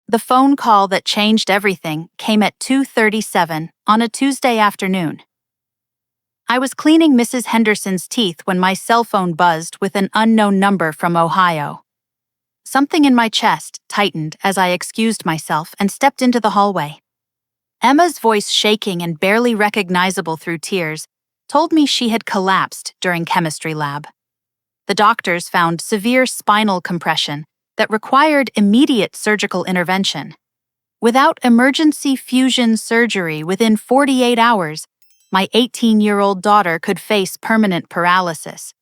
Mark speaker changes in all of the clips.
Speaker 1: The phone call that changed everything came at 2:37 on a Tuesday afternoon. I was cleaning Mrs. Henderson's teeth when my cell phone buzzed with an unknown number from Ohio. Something in my chest tightened as I excused myself and stepped into the hallway. Emma's voice, shaking and barely recognizable through tears, told me she had collapsed during chemistry lab. The doctors found severe spinal compression that required immediate surgical intervention. Without emergency fusion surgery within 48 hours, my 18-year-old daughter could face permanent paralysis.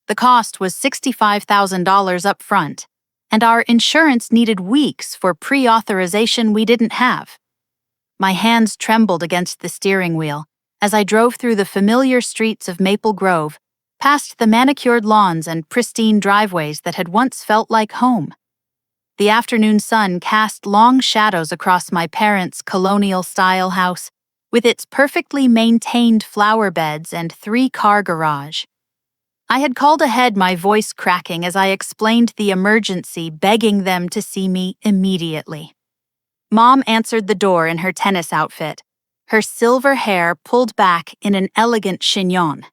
Speaker 1: The cost was $65,000 up front, and our insurance needed weeks for pre-authorization we didn't have. My hands trembled against the steering wheel as I drove through the familiar streets of Maple Grove, past the manicured lawns and pristine driveways that had once felt like home. The afternoon sun cast long shadows across my parents' colonial-style house, with its perfectly maintained flower beds and 3-car garage. I had called ahead, my voice cracking as I explained the emergency, begging them to see me immediately. Mom answered the door in her tennis outfit, her silver hair pulled back in an elegant chignon.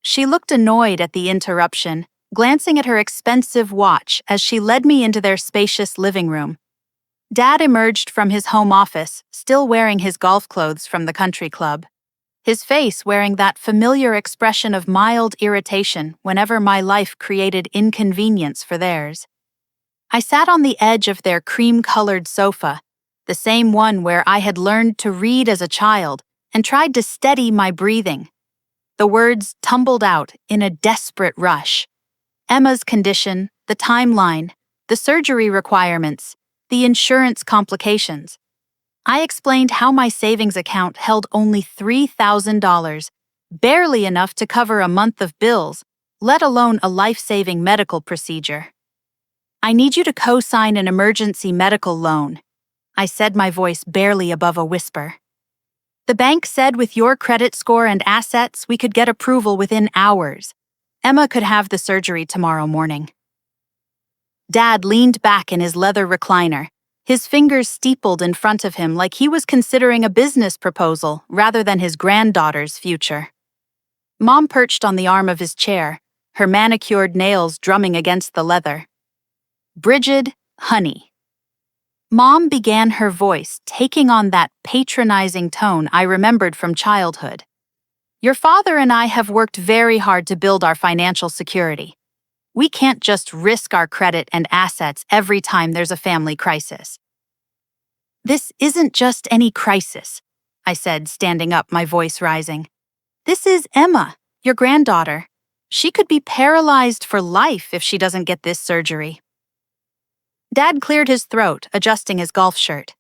Speaker 1: She looked annoyed at the interruption, glancing at her expensive watch as she led me into their spacious living room. Dad emerged from his home office, still wearing his golf clothes from the country club, his face wearing that familiar expression of mild irritation whenever my life created inconvenience for theirs. I sat on the edge of their cream-colored sofa, the same one where I had learned to read as a child, and tried to steady my breathing. The words tumbled out in a desperate rush. Emma's condition, the timeline, the surgery requirements, the insurance complications. I explained how my savings account held only $3,000, barely enough to cover a month of bills, let alone a life-saving medical procedure. "I need you to co-sign an emergency medical loan," I said, my voice barely above a whisper. "The bank said with your credit score and assets, we could get approval within hours. Emma could have the surgery tomorrow morning." Dad leaned back in his leather recliner, his fingers steepled in front of him like he was considering a business proposal rather than his granddaughter's future. Mom perched on the arm of his chair, her manicured nails drumming against the leather. "Bridget, honey." Mom began, her voice taking on that patronizing tone I remembered from childhood. "Your father and I have worked very hard to build our financial security. We can't just risk our credit and assets every time there's a family crisis." "This isn't just any crisis," I said, standing up, my voice rising. "This is Emma, your granddaughter. She could be paralyzed for life if she doesn't get this surgery." Dad cleared his throat, adjusting his golf shirt.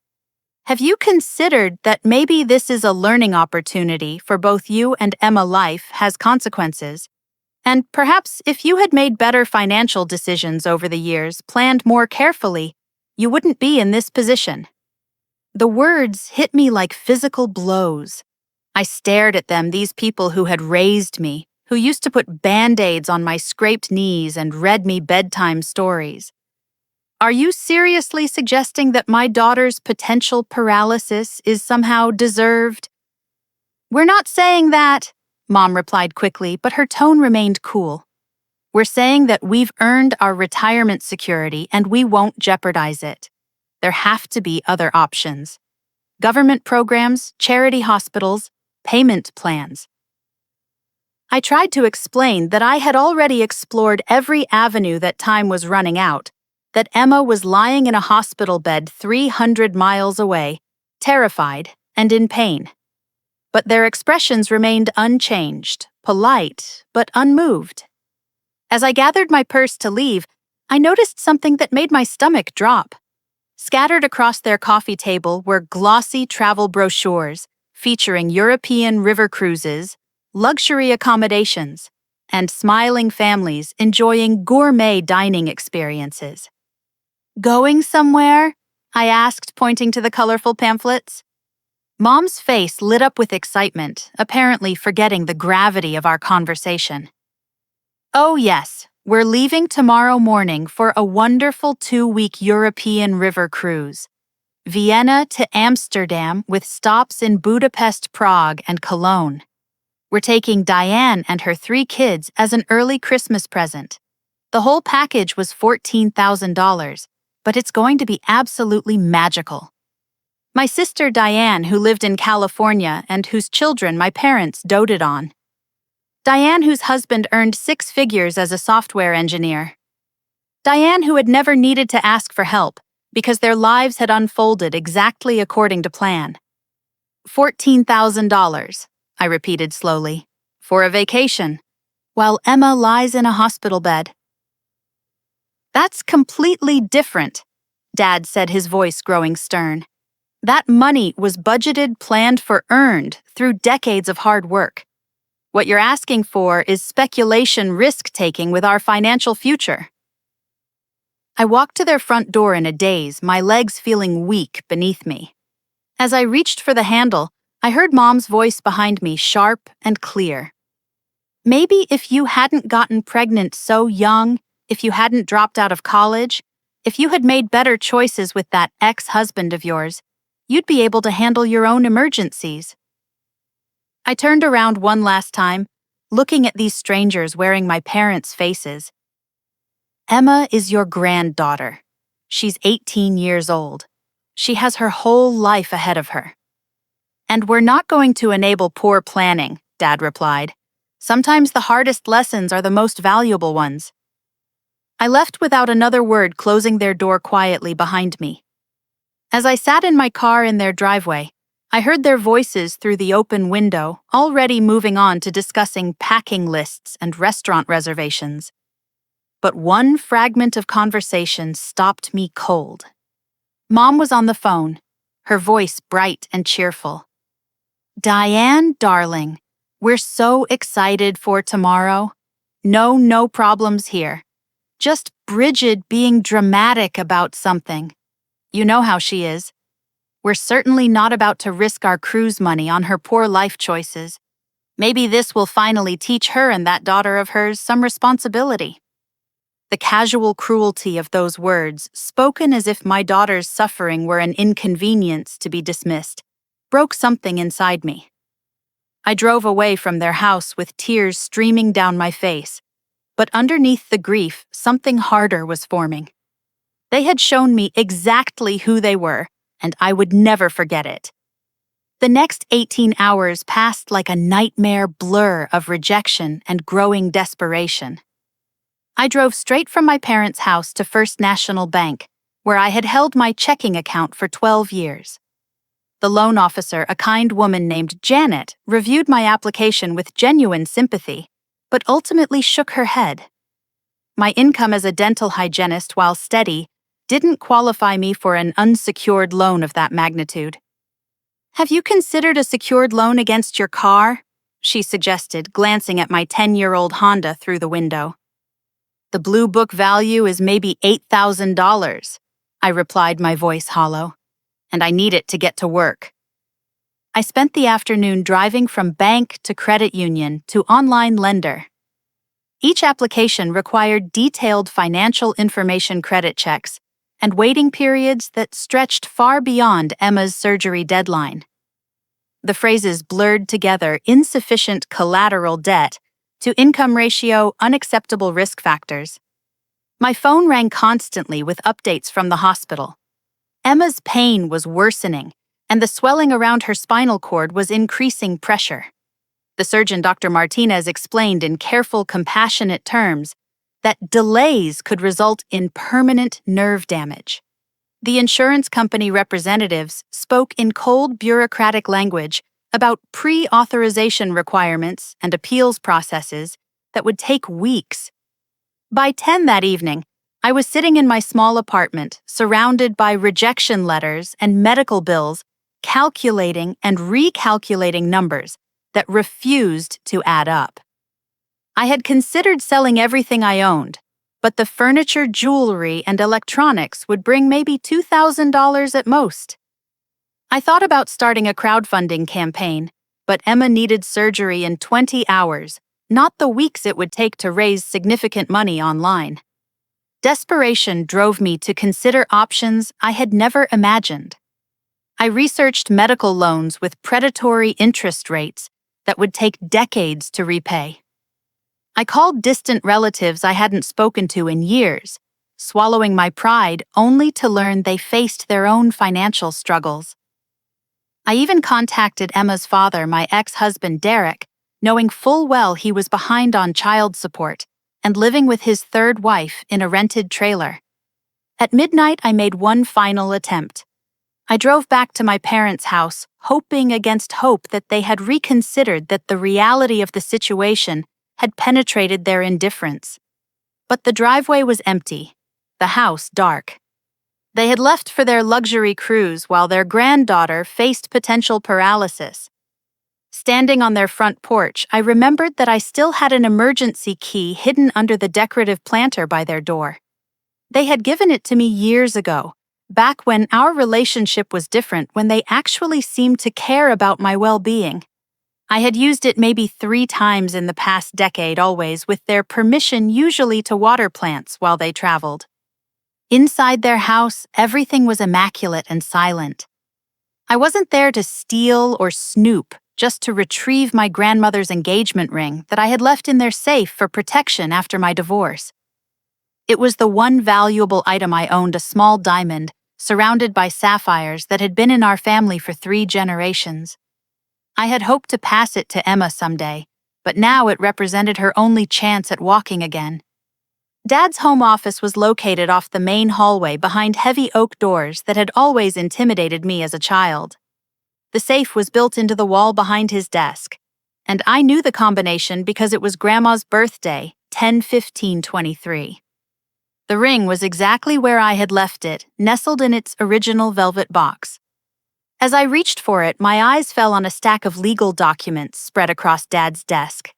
Speaker 1: "Have you considered that maybe this is a learning opportunity for both you and Emma? Life has consequences. And perhaps if you had made better financial decisions over the years, planned more carefully, you wouldn't be in this position." The words hit me like physical blows. I stared at them, these people who had raised me, who used to put Band-Aids on my scraped knees and read me bedtime stories. "Are you seriously suggesting that my daughter's potential paralysis is somehow deserved?" "We're not saying that," Mom replied quickly, but her tone remained cool. "We're saying that we've earned our retirement security and we won't jeopardize it. There have to be other options. Government programs, charity hospitals, payment plans." I tried to explain that I had already explored every avenue, that time was running out, that Emma was lying in a hospital bed 300 miles away, terrified and in pain. But their expressions remained unchanged, polite, but unmoved. As I gathered my purse to leave, I noticed something that made my stomach drop. Scattered across their coffee table were glossy travel brochures featuring European river cruises, luxury accommodations, and smiling families enjoying gourmet dining experiences. "Going somewhere?" I asked, pointing to the colorful pamphlets. Mom's face lit up with excitement, apparently forgetting the gravity of our conversation. "Oh yes, we're leaving tomorrow morning for a wonderful 2-week European river cruise. Vienna to Amsterdam with stops in Budapest, Prague, and Cologne. We're taking Diane and her 3 kids as an early Christmas present. The whole package was $14,000, but it's going to be absolutely magical. My sister Diane, who lived in California and whose children my parents doted on. Diane, whose husband earned 6 figures as a software engineer. Diane, who had never needed to ask for help because their lives had unfolded exactly according to plan. $14,000, I repeated slowly, for a vacation, while Emma lies in a hospital bed. That's completely different, Dad said, his voice growing stern. That money was budgeted, planned for, earned through decades of hard work. What you're asking for is speculation risk-taking with our financial future. I walked to their front door in a daze, my legs feeling weak beneath me. As I reached for the handle, I heard Mom's voice behind me, sharp and clear. Maybe if you hadn't gotten pregnant so young, if you hadn't dropped out of college, if you had made better choices with that ex-husband of yours, you'd be able to handle your own emergencies. I turned around one last time, looking at these strangers wearing my parents' faces. Emma is your granddaughter. She's 18 years old. She has her whole life ahead of her. And we're not going to enable poor planning, Dad replied. Sometimes the hardest lessons are the most valuable ones. I left without another word, closing their door quietly behind me. As I sat in my car in their driveway, I heard their voices through the open window, already moving on to discussing packing lists and restaurant reservations. But one fragment of conversation stopped me cold. Mom was on the phone, her voice bright and cheerful. Diane, darling, we're so excited for tomorrow. No problems here. Just Bridget being dramatic about something. You know how she is. We're certainly not about to risk our cruise money on her poor life choices. Maybe this will finally teach her and that daughter of hers some responsibility. The casual cruelty of those words, spoken as if my daughter's suffering were an inconvenience to be dismissed, broke something inside me. I drove away from their house with tears streaming down my face, but underneath the grief, something harder was forming. They had shown me exactly who they were, and I would never forget it. The next 18 hours passed like a nightmare blur of rejection and growing desperation. I drove straight from my parents' house to First National Bank, where I had held my checking account for 12 years. The loan officer, a kind woman named Janet, reviewed my application with genuine sympathy, but ultimately shook her head. My income as a dental hygienist, while steady, didn't qualify me for an unsecured loan of that magnitude. Have you considered a secured loan against your car? She suggested, glancing at my 10-year-old Honda through the window. The Blue Book value is maybe $8,000, I replied, my voice hollow, and I need it to get to work. I spent the afternoon driving from bank to credit union to online lender. Each application required detailed financial information credit checks and waiting periods that stretched far beyond Emma's surgery deadline. The phrases blurred together insufficient collateral debt to income ratio, unacceptable risk factors. My phone rang constantly with updates from the hospital. Emma's pain was worsening, and the swelling around her spinal cord was increasing pressure. The surgeon, Dr. Martinez, explained in careful, compassionate terms that delays could result in permanent nerve damage. The insurance company representatives spoke in cold, bureaucratic language about pre-authorization requirements and appeals processes that would take weeks. By 10 that evening, I was sitting in my small apartment, surrounded by rejection letters and medical bills, calculating and recalculating numbers that refused to add up. I had considered selling everything I owned, but the furniture, jewelry, and electronics would bring maybe $2,000 at most. I thought about starting a crowdfunding campaign, but Emma needed surgery in 20 hours, not the weeks it would take to raise significant money online. Desperation drove me to consider options I had never imagined. I researched medical loans with predatory interest rates that would take decades to repay. I called distant relatives I hadn't spoken to in years, swallowing my pride only to learn they faced their own financial struggles. I even contacted Emma's father, my ex-husband Derek, knowing full well he was behind on child support and living with his third wife in a rented trailer. At midnight, I made one final attempt. I drove back to my parents' house, hoping against hope that they had reconsidered that the reality of the situation had penetrated their indifference. But the driveway was empty, the house dark. They had left for their luxury cruise while their granddaughter faced potential paralysis. Standing on their front porch, I remembered that I still had an emergency key hidden under the decorative planter by their door. They had given it to me years ago, back when our relationship was different, when they actually seemed to care about my well-being. I had used it maybe 3 times in the past decade, always with their permission, usually to water plants while they traveled. Inside their house, everything was immaculate and silent. I wasn't there to steal or snoop, just to retrieve my grandmother's engagement ring that I had left in their safe for protection after my divorce. It was the one valuable item I owned, a small diamond, surrounded by sapphires that had been in our family for 3 generations. I had hoped to pass it to Emma someday, but now it represented her only chance at walking again. Dad's home office was located off the main hallway behind heavy oak doors that had always intimidated me as a child. The safe was built into the wall behind his desk, and I knew the combination because it was Grandma's birthday, 10/15/23. The ring was exactly where I had left it, nestled in its original velvet box. As I reached for it, my eyes fell on a stack of legal documents spread across Dad's desk.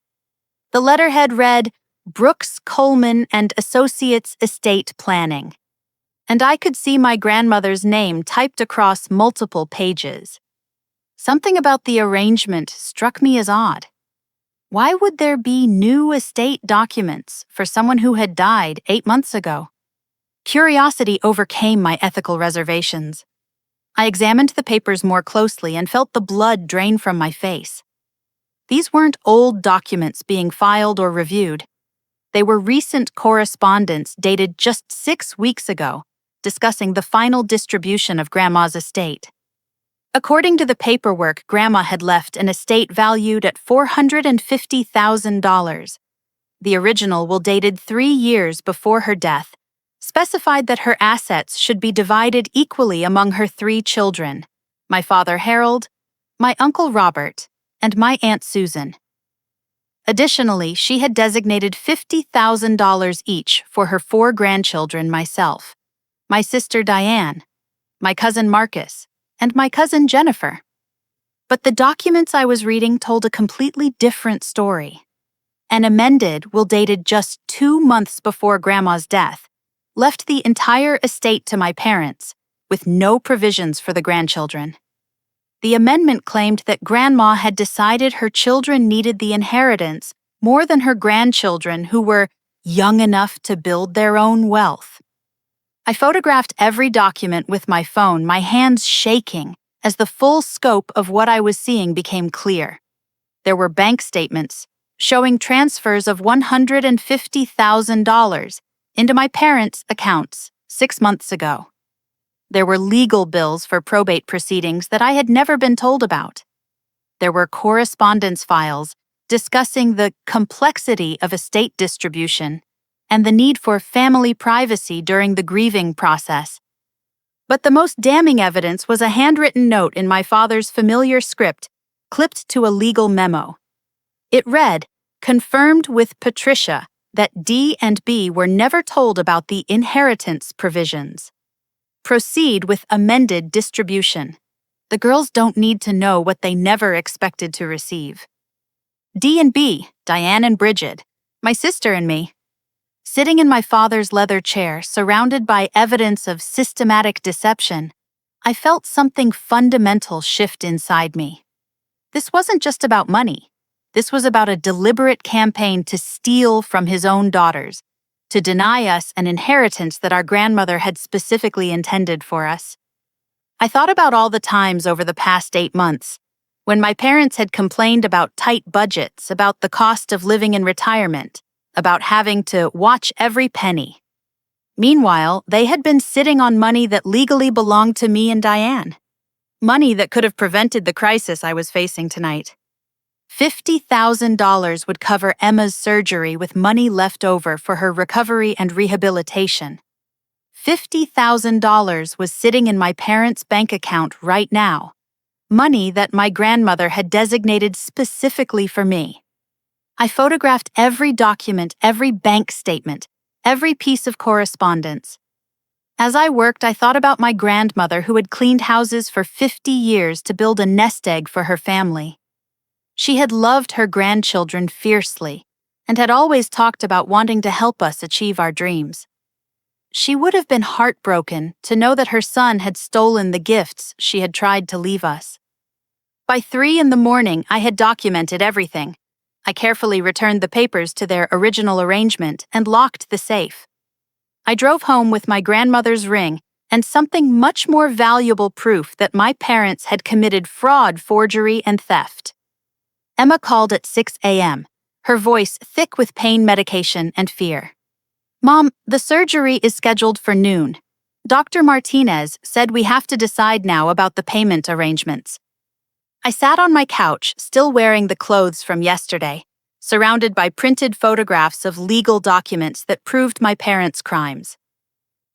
Speaker 1: The letterhead read, Brooks, Coleman and Associates Estate Planning, and I could see my grandmother's name typed across multiple pages. Something about the arrangement struck me as odd. Why would there be new estate documents for someone who had died 8 months ago? Curiosity overcame my ethical reservations. I examined the papers more closely and felt the blood drain from my face. These weren't old documents being filed or reviewed. They were recent correspondence dated just 6 weeks ago, discussing the final distribution of Grandma's estate. According to the paperwork, Grandma had left an estate valued at $450,000. The original will dated 3 years before her death, specified that her assets should be divided equally among her 3 children, my father Harold, my uncle Robert, and my Aunt Susan. Additionally, she had designated $50,000 each for her 4 grandchildren, myself, my sister Diane, my cousin Marcus, and my cousin Jennifer. But the documents I was reading told a completely different story. An amended will dated just 2 months before Grandma's death left the entire estate to my parents, with no provisions for the grandchildren. The amendment claimed that Grandma had decided her children needed the inheritance more than her grandchildren, who were young enough to build their own wealth. I photographed every document with my phone, my hands shaking as the full scope of what I was seeing became clear. There were bank statements showing transfers of $150,000 into my parents' accounts 6 months ago. There were legal bills for probate proceedings that I had never been told about. There were correspondence files discussing the complexity of estate distribution and the need for family privacy during the grieving process. But the most damning evidence was a handwritten note in my father's familiar script, clipped to a legal memo. It read, "Confirmed with Patricia that D and B were never told about the inheritance provisions. Proceed with amended distribution. The girls don't need to know what they never expected to receive." D and B, Diane and Bridget, my sister and me. Sitting in my father's leather chair, surrounded by evidence of systematic deception, I felt something fundamental shift inside me. This wasn't just about money. This was about a deliberate campaign to steal from his own daughters, to deny us an inheritance that our grandmother had specifically intended for us. I thought about all the times over the past 8 months when my parents had complained about tight budgets, about the cost of living in retirement, about having to watch every penny. Meanwhile, they had been sitting on money that legally belonged to me and Diane. Money that could have prevented the crisis I was facing tonight. $50,000 would cover Emma's surgery with money left over for her recovery and rehabilitation. $50,000 was sitting in my parents' bank account right now. Money that my grandmother had designated specifically for me. I photographed every document, every bank statement, every piece of correspondence. As I worked, I thought about my grandmother who had cleaned houses for 50 years to build a nest egg for her family. She had loved her grandchildren fiercely and had always talked about wanting to help us achieve our dreams. She would have been heartbroken to know that her son had stolen the gifts she had tried to leave us. By 3 a.m, I had documented everything. I carefully returned the papers to their original arrangement and locked the safe. I drove home with my grandmother's ring and something much more valuable proof that my parents had committed fraud, forgery, and theft. Emma called at 6 a.m., her voice thick with pain medication and fear. "Mom, the surgery is scheduled for noon. Dr. Martinez said we have to decide now about the payment arrangements." I sat on my couch, still wearing the clothes from yesterday, surrounded by printed photographs of legal documents that proved my parents' crimes.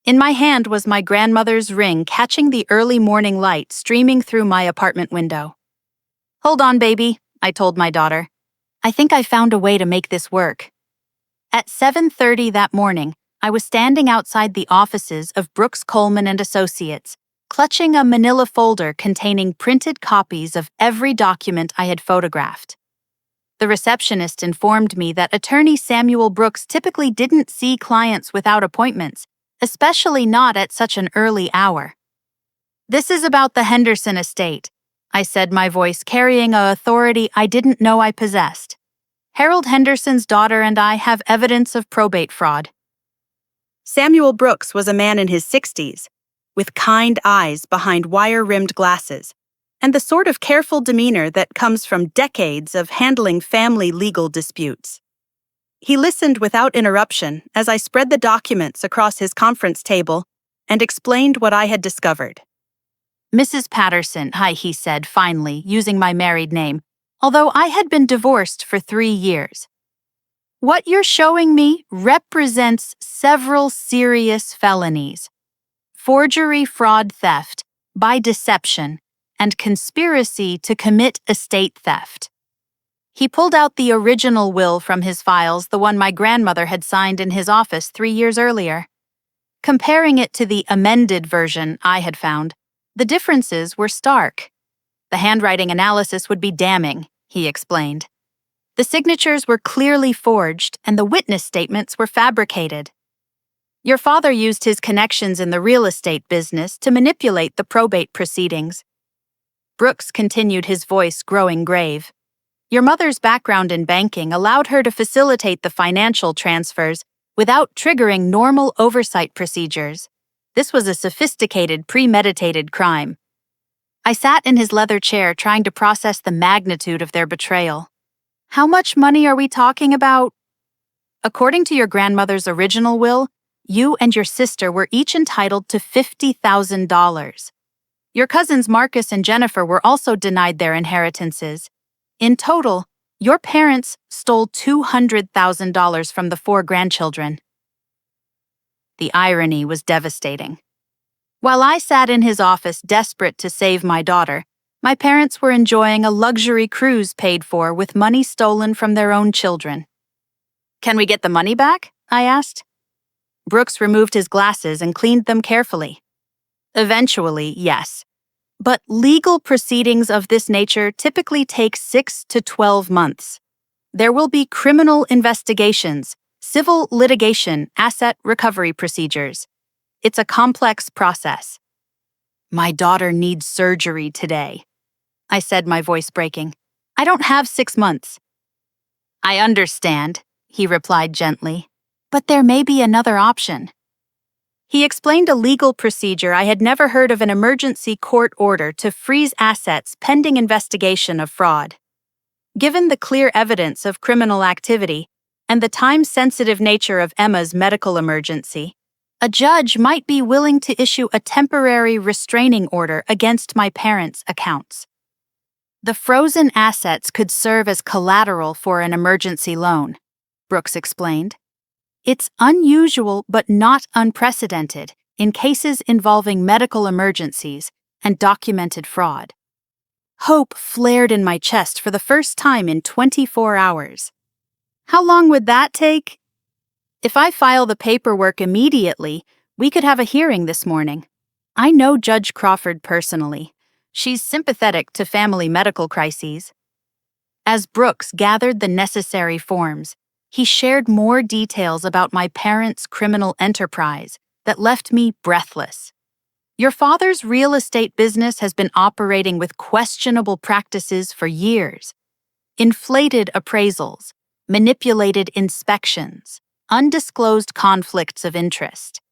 Speaker 1: In my hand was my grandmother's ring catching the early morning light streaming through my apartment window. "Hold on, baby," I told my daughter. "I think I found a way to make this work." At 7:30 that morning, I was standing outside the offices of Brooks Coleman and Associates, clutching a manila folder containing printed copies of every document I had photographed. The receptionist informed me that attorney Samuel Brooks typically didn't see clients without appointments, especially not at such an early hour. "This is about the Henderson estate," I said, my voice carrying a authority I didn't know I possessed. "Harold Henderson's daughter and I have evidence of probate fraud." Samuel Brooks was a man in his 60s, with kind eyes behind wire-rimmed glasses, and the sort of careful demeanor that comes from decades of handling family legal disputes. He listened without interruption as I spread the documents across his conference table and explained what I had discovered. "Mrs. Patterson," he said finally, using my married name, although I had been divorced for 3 years. "What you're showing me represents several serious felonies: forgery, fraud, theft, by deception, and conspiracy to commit estate theft." He pulled out the original will from his files, the one my grandmother had signed in his office 3 years earlier. Comparing it to the amended version I had found, the differences were stark. The handwriting analysis would be damning, he explained. The signatures were clearly forged, and the witness statements were fabricated. "Your father used his connections in the real estate business to manipulate the probate proceedings." Brooks continued, his voice growing grave. "Your mother's background in banking allowed her to facilitate the financial transfers without triggering normal oversight procedures. This was a sophisticated, premeditated crime." I sat in his leather chair trying to process the magnitude of their betrayal. "How much money are we talking about?" "According to your grandmother's original will, you and your sister were each entitled to $50,000. Your cousins Marcus and Jennifer were also denied their inheritances. In total, your parents stole $200,000 from the 4 grandchildren." The irony was devastating. While I sat in his office desperate to save my daughter, my parents were enjoying a luxury cruise paid for with money stolen from their own children. "Can we get the money back?" I asked. Brooks removed his glasses and cleaned them carefully. "Eventually, yes. But legal proceedings of this nature typically take 6 to 12 months. There will be criminal investigations, civil litigation, asset recovery procedures. It's a complex process." "My daughter needs surgery today," I said, my voice breaking. "I don't have 6 months." "I understand," he replied gently, "but there may be another option." He explained a legal procedure I had never heard of: an emergency court order to freeze assets pending investigation of fraud. Given the clear evidence of criminal activity and the time-sensitive nature of Emma's medical emergency, a judge might be willing to issue a temporary restraining order against my parents' accounts. The frozen assets could serve as collateral for an emergency loan, Brooks explained. It's unusual but not unprecedented in cases involving medical emergencies and documented fraud. Hope flared in my chest for the first time in 24 hours. How long would that take? If I file the paperwork immediately, we could have a hearing this morning. I know Judge Crawford personally. She's sympathetic to family medical crises. As Brooks gathered the necessary forms, he shared more details about my parents' criminal enterprise that left me breathless. Your father's real estate business has been operating with questionable practices for years. Inflated appraisals, manipulated inspections, undisclosed conflicts of interest.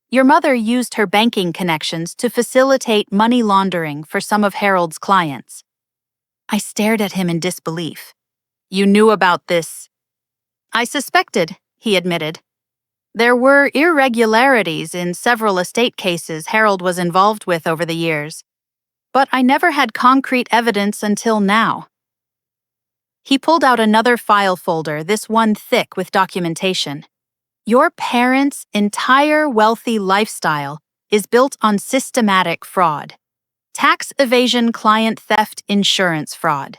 Speaker 1: Your mother used her banking connections to facilitate money laundering for some of Harold's clients. I stared at him in disbelief. You knew about this? I suspected, he admitted. There were irregularities in several estate cases Harold was involved with over the years, but I never had concrete evidence until now. He pulled out another file folder, this one thick with documentation. Your parents' entire wealthy lifestyle is built on systematic fraud. Tax evasion, client theft, insurance fraud.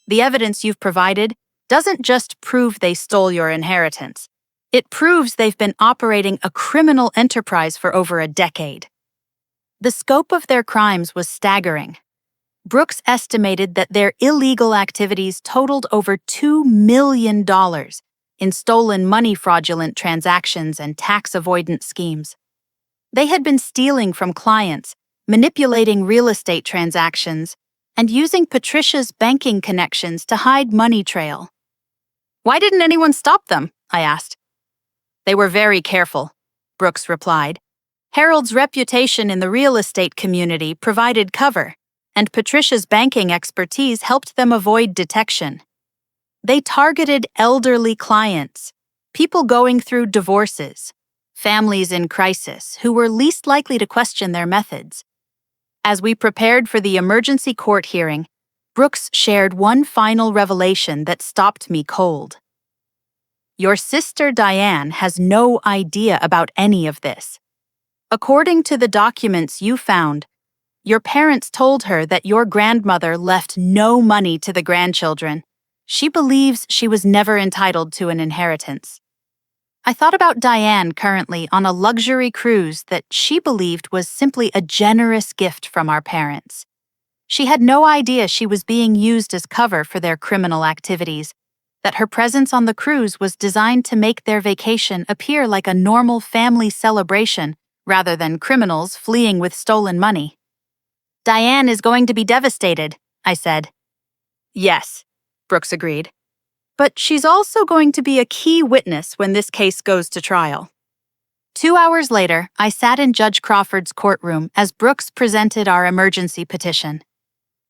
Speaker 1: The evidence you've provided doesn't just prove they stole your inheritance. It proves they've been operating a criminal enterprise for over a decade. The scope of their crimes was staggering. Brooks estimated that their illegal activities totaled over $2 million in stolen money, fraudulent transactions, and tax avoidance schemes. They had been stealing from clients, manipulating real estate transactions, and using Patricia's banking connections to hide money trail. Why didn't anyone stop them? I asked. They were very careful, Brooks replied. Harold's reputation in the real estate community provided cover, and Patricia's banking expertise helped them avoid detection. They targeted elderly clients, people going through divorces, families in crisis who were least likely to question their methods. As we prepared for the emergency court hearing, Brooks shared one final revelation that stopped me cold. Your sister Diane has no idea about any of this. According to the documents you found, your parents told her that your grandmother left no money to the grandchildren. She believes she was never entitled to an inheritance. I thought about Diane currently on a luxury cruise that she believed was simply a generous gift from our parents. She had no idea she was being used as cover for their criminal activities, that her presence on the cruise was designed to make their vacation appear like a normal family celebration rather than criminals fleeing with stolen money. Diane is going to be devastated, I said. Yes, Brooks agreed. But she's also going to be a key witness when this case goes to trial. 2 hours later, I sat in Judge Crawford's courtroom as Brooks presented our emergency petition.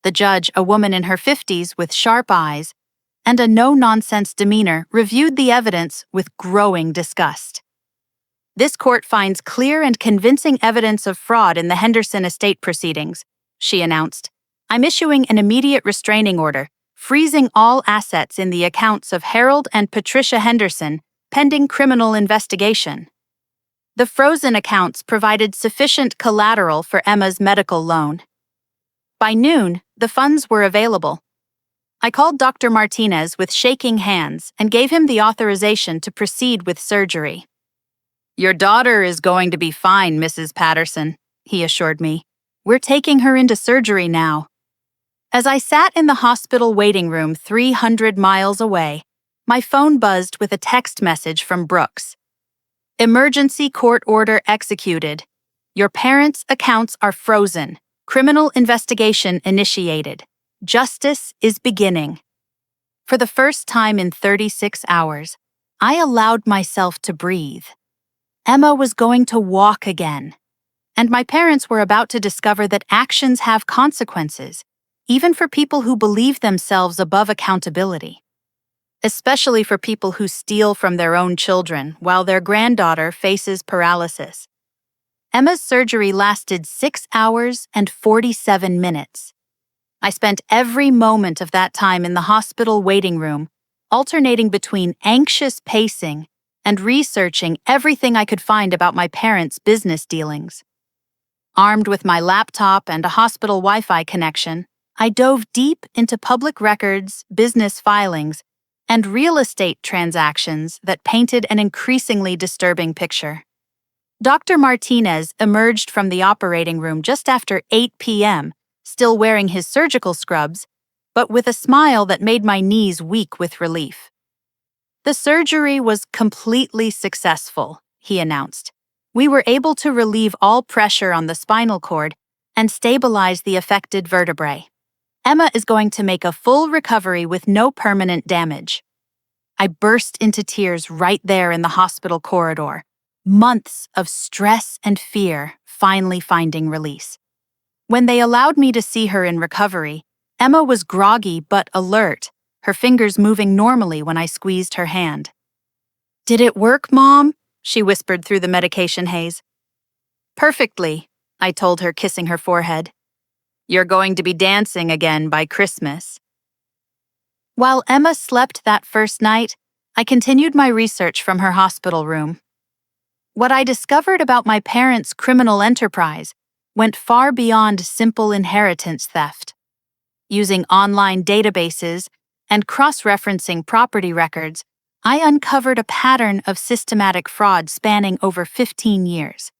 Speaker 1: The judge, a woman in her 50s with sharp eyes and a no-nonsense demeanor, reviewed the evidence with growing disgust. This court finds clear and convincing evidence of fraud in the Henderson estate proceedings, she announced. I'm issuing an immediate restraining order, freezing all assets in the accounts of Harold and Patricia Henderson, pending criminal investigation. The frozen accounts provided sufficient collateral for Emma's medical loan. By noon, the funds were available. I called Dr. Martinez with shaking hands and gave him the authorization to proceed with surgery. Your daughter is going to be fine, Mrs. Patterson, he assured me. We're taking her into surgery now. As I sat in the hospital waiting room 300 miles away, my phone buzzed with a text message from Brooks. Emergency court order executed. Your parents' accounts are frozen. Criminal investigation initiated. Justice is beginning. For the first time in 36 hours, I allowed myself to breathe. Emma was going to walk again. And my parents were about to discover that actions have consequences, even for people who believe themselves above accountability. Especially for people who steal from their own children while their granddaughter faces paralysis. Emma's surgery lasted 6 hours and 47 minutes. I spent every moment of that time in the hospital waiting room, alternating between anxious pacing and researching everything I could find about my parents' business dealings. Armed with my laptop and a hospital Wi-Fi connection, I dove deep into public records, business filings, and real estate transactions that painted an increasingly disturbing picture. Dr. Martinez emerged from the operating room just after 8 p.m., still wearing his surgical scrubs, but with a smile that made my knees weak with relief. "The surgery was completely successful," he announced. "We were able to relieve all pressure on the spinal cord and stabilize the affected vertebrae. Emma is going to make a full recovery with no permanent damage." I burst into tears right there in the hospital corridor, months of stress and fear finally finding release. When they allowed me to see her in recovery, Emma was groggy but alert, her fingers moving normally when I squeezed her hand. "Did it work, Mom?" she whispered through the medication haze. "Perfectly," I told her, kissing her forehead. "You're going to be dancing again by Christmas." While Emma slept that first night, I continued my research from her hospital room. What I discovered about my parents' criminal enterprise went far beyond simple inheritance theft. Using online databases and cross-referencing property records, I uncovered a pattern of systematic fraud spanning over 15 years.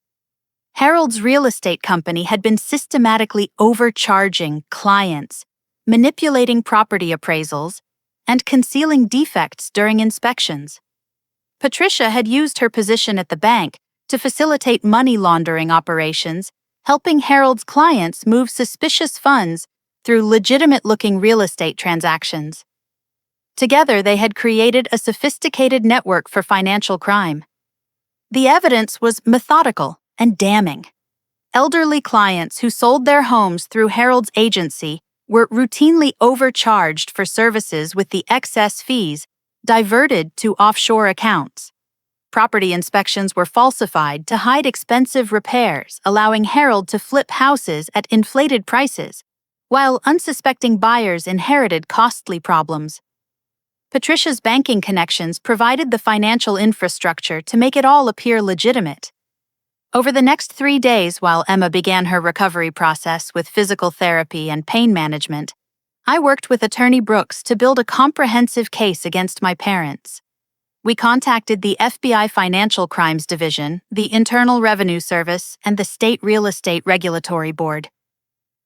Speaker 1: Harold's real estate company had been systematically overcharging clients, manipulating property appraisals, and concealing defects during inspections. Patricia had used her position at the bank to facilitate money laundering operations, helping Harold's clients move suspicious funds through legitimate-looking real estate transactions. Together, they had created a sophisticated network for financial crime. The evidence was methodical and damning. Elderly clients who sold their homes through Harold's agency were routinely overcharged for services with the excess fees diverted to offshore accounts. Property inspections were falsified to hide expensive repairs, allowing Harold to flip houses at inflated prices, while unsuspecting buyers inherited costly problems. Patricia's banking connections provided the financial infrastructure to make it all appear legitimate. Over the next 3 days, while Emma began her recovery process with physical therapy and pain management, I worked with Attorney Brooks to build a comprehensive case against my parents. We contacted the FBI Financial Crimes Division, the Internal Revenue Service, and the State Real Estate Regulatory Board.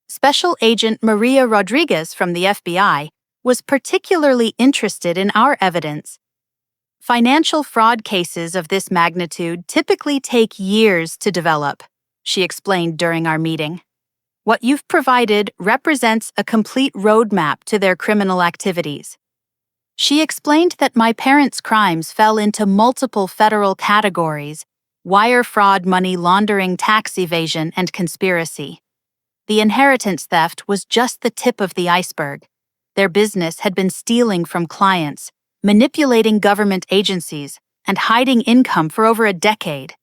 Speaker 1: Special Agent Maria Rodriguez from the FBI was particularly interested in our evidence. "Financial fraud cases of this magnitude typically take years to develop," she explained during our meeting. "What you've provided represents a complete roadmap to their criminal activities." She explained that my parents' crimes fell into multiple federal categories: wire fraud, money laundering, tax evasion, and conspiracy. The inheritance theft was just the tip of the iceberg. Their business had been stealing from clients, manipulating government agencies, and hiding income for over a decade.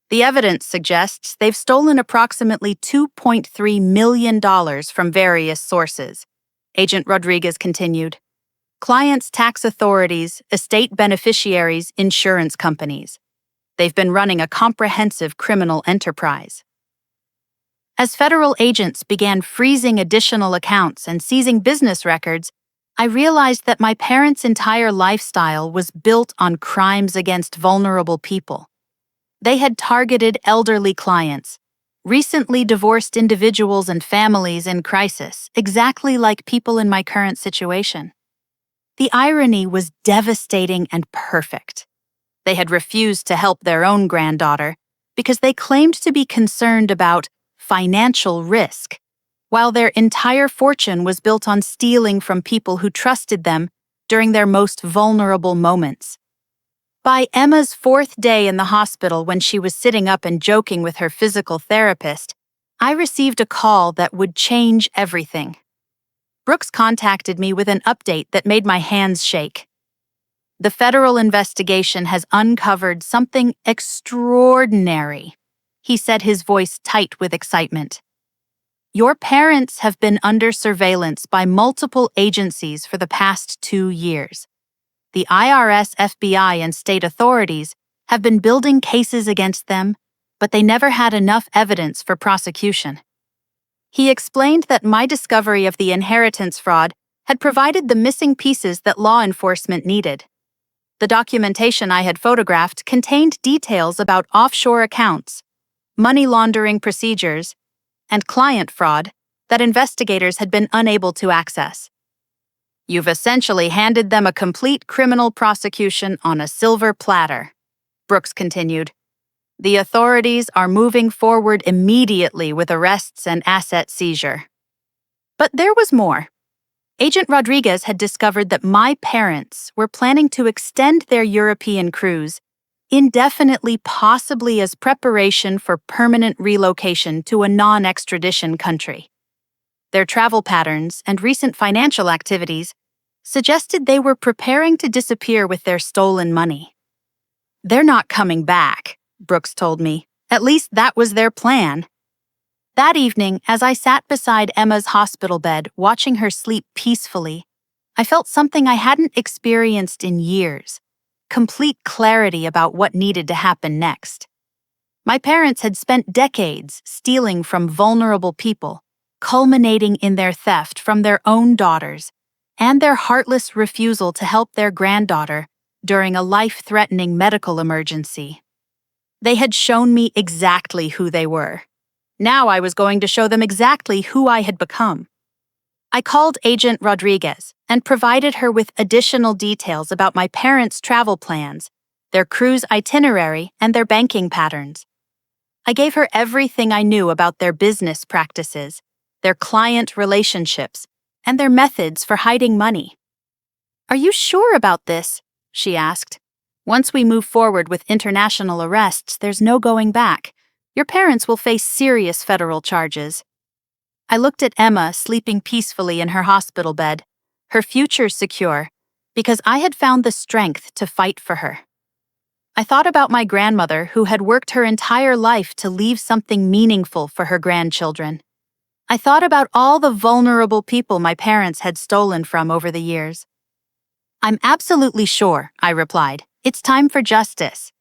Speaker 1: The evidence suggests they've stolen approximately $2.3 million from various sources, Agent Rodriguez continued. Clients' tax authorities, estate beneficiaries, insurance companies. They've been running a comprehensive criminal enterprise. As federal agents began freezing additional accounts and seizing business records, I realized that my parents' entire lifestyle was built on crimes against vulnerable people. They had targeted elderly clients, recently divorced individuals and families in crisis, exactly like people in my current situation. The irony was devastating and perfect. They had refused to help their own granddaughter because they claimed to be concerned about financial risk, while their entire fortune was built on stealing from people who trusted them during their most vulnerable moments. By Emma's fourth day in the hospital, when she was sitting up and joking with her physical therapist, I received a call that would change everything. Brooks contacted me with an update that made my hands shake. The federal investigation has uncovered something extraordinary, he said, his voice tight with excitement. Your parents have been under surveillance by multiple agencies for the past 2 years. The IRS, FBI, and state authorities have been building cases against them, but they never had enough evidence for prosecution. He explained that my discovery of the inheritance fraud had provided the missing pieces that law enforcement needed. The documentation I had photographed contained details about offshore accounts, money laundering procedures, and client fraud that investigators had been unable to access. You've essentially handed them a complete criminal prosecution on a silver platter, Brooks continued. The authorities are moving forward immediately with arrests and asset seizure. But there was more. Agent Rodriguez had discovered that my parents were planning to extend their European cruise indefinitely, possibly as preparation for permanent relocation to a non-extradition country. Their travel patterns and recent financial activities suggested they were preparing to disappear with their stolen money. They're not coming back, Brooks told me. At least that was their plan. That evening, as I sat beside Emma's hospital bed, watching her sleep peacefully, I felt something I hadn't experienced in years: complete clarity about what needed to happen next. My parents had spent decades stealing from vulnerable people, culminating in their theft from their own daughters and their heartless refusal to help their granddaughter during a life-threatening medical emergency. They had shown me exactly who they were. Now I was going to show them exactly who I had become. I called Agent Rodriguez and provided her with additional details about my parents' travel plans, their cruise itinerary, and their banking patterns. I gave her everything I knew about their business practices, their client relationships, and their methods for hiding money. Are you sure about this? She asked. Once we move forward with international arrests, there's no going back. Your parents will face serious federal charges. I looked at Emma sleeping peacefully in her hospital bed, her future secure, because I had found the strength to fight for her. I thought about my grandmother, who had worked her entire life to leave something meaningful for her grandchildren. I thought about all the vulnerable people my parents had stolen from over the years. I'm absolutely sure, I replied. It's time for justice.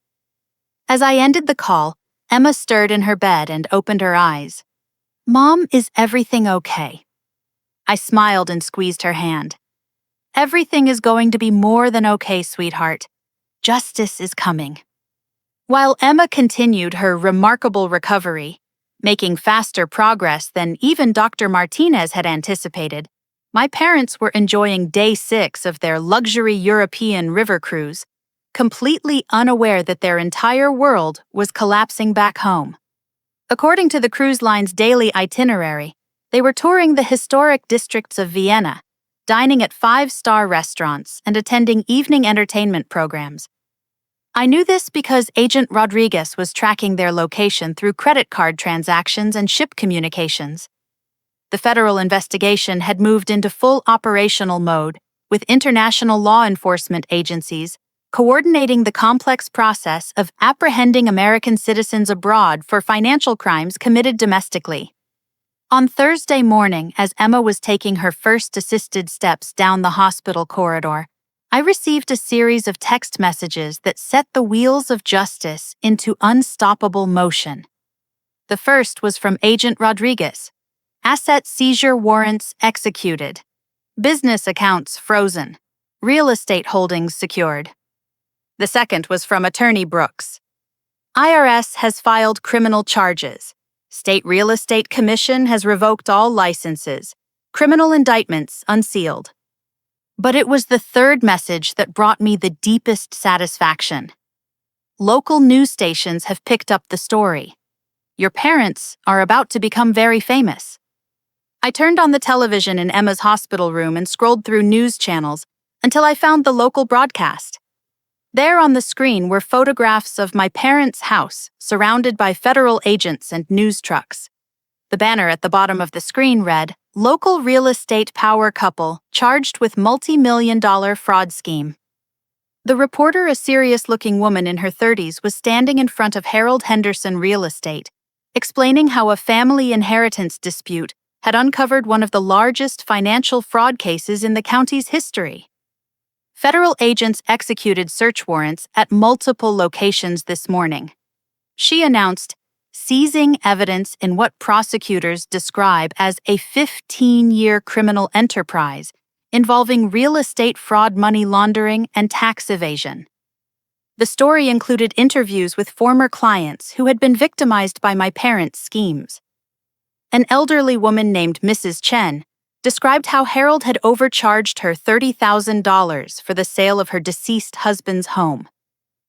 Speaker 1: As I ended the call, Emma stirred in her bed and opened her eyes. Mom, is everything okay? I smiled and squeezed her hand. Everything is going to be more than okay, sweetheart. Justice is coming. While Emma continued her remarkable recovery, making faster progress than even Dr. Martinez had anticipated, my parents were enjoying day 6 of their luxury European river cruise, completely unaware that their entire world was collapsing back home. According to the cruise line's daily itinerary, they were touring the historic districts of Vienna, dining at 5-star restaurants, and attending evening entertainment programs. I knew this because Agent Rodriguez was tracking their location through credit card transactions and ship communications. The federal investigation had moved into full operational mode, with international law enforcement agencies coordinating the complex process of apprehending American citizens abroad for financial crimes committed domestically. On Thursday morning, as Emma was taking her first assisted steps down the hospital corridor, I received a series of text messages that set the wheels of justice into unstoppable motion. The first was from Agent Rodriguez. Asset seizure warrants executed. Business accounts frozen. Real estate holdings secured. The second was from Attorney Brooks. IRS has filed criminal charges. State Real Estate Commission has revoked all licenses. Criminal indictments unsealed. But it was the third message that brought me the deepest satisfaction. Local news stations have picked up the story. Your parents are about to become very famous. I turned on the television in Emma's hospital room and scrolled through news channels until I found the local broadcast. There on the screen were photographs of my parents' house, surrounded by federal agents and news trucks. The banner at the bottom of the screen read, "Local real estate power couple charged with multi-million-dollar fraud scheme." The reporter, a serious-looking woman in her 30s, was standing in front of Harold Henderson Real Estate, explaining how a family inheritance dispute had uncovered one of the largest financial fraud cases in the county's history. Federal agents executed search warrants at multiple locations this morning. She announced, seizing evidence in what prosecutors describe as a 15-year criminal enterprise involving real estate fraud, money laundering, and tax evasion. The story included interviews with former clients who had been victimized by my parents' schemes. An elderly woman named Mrs. Chen described how Harold had overcharged her $30,000 for the sale of her deceased husband's home.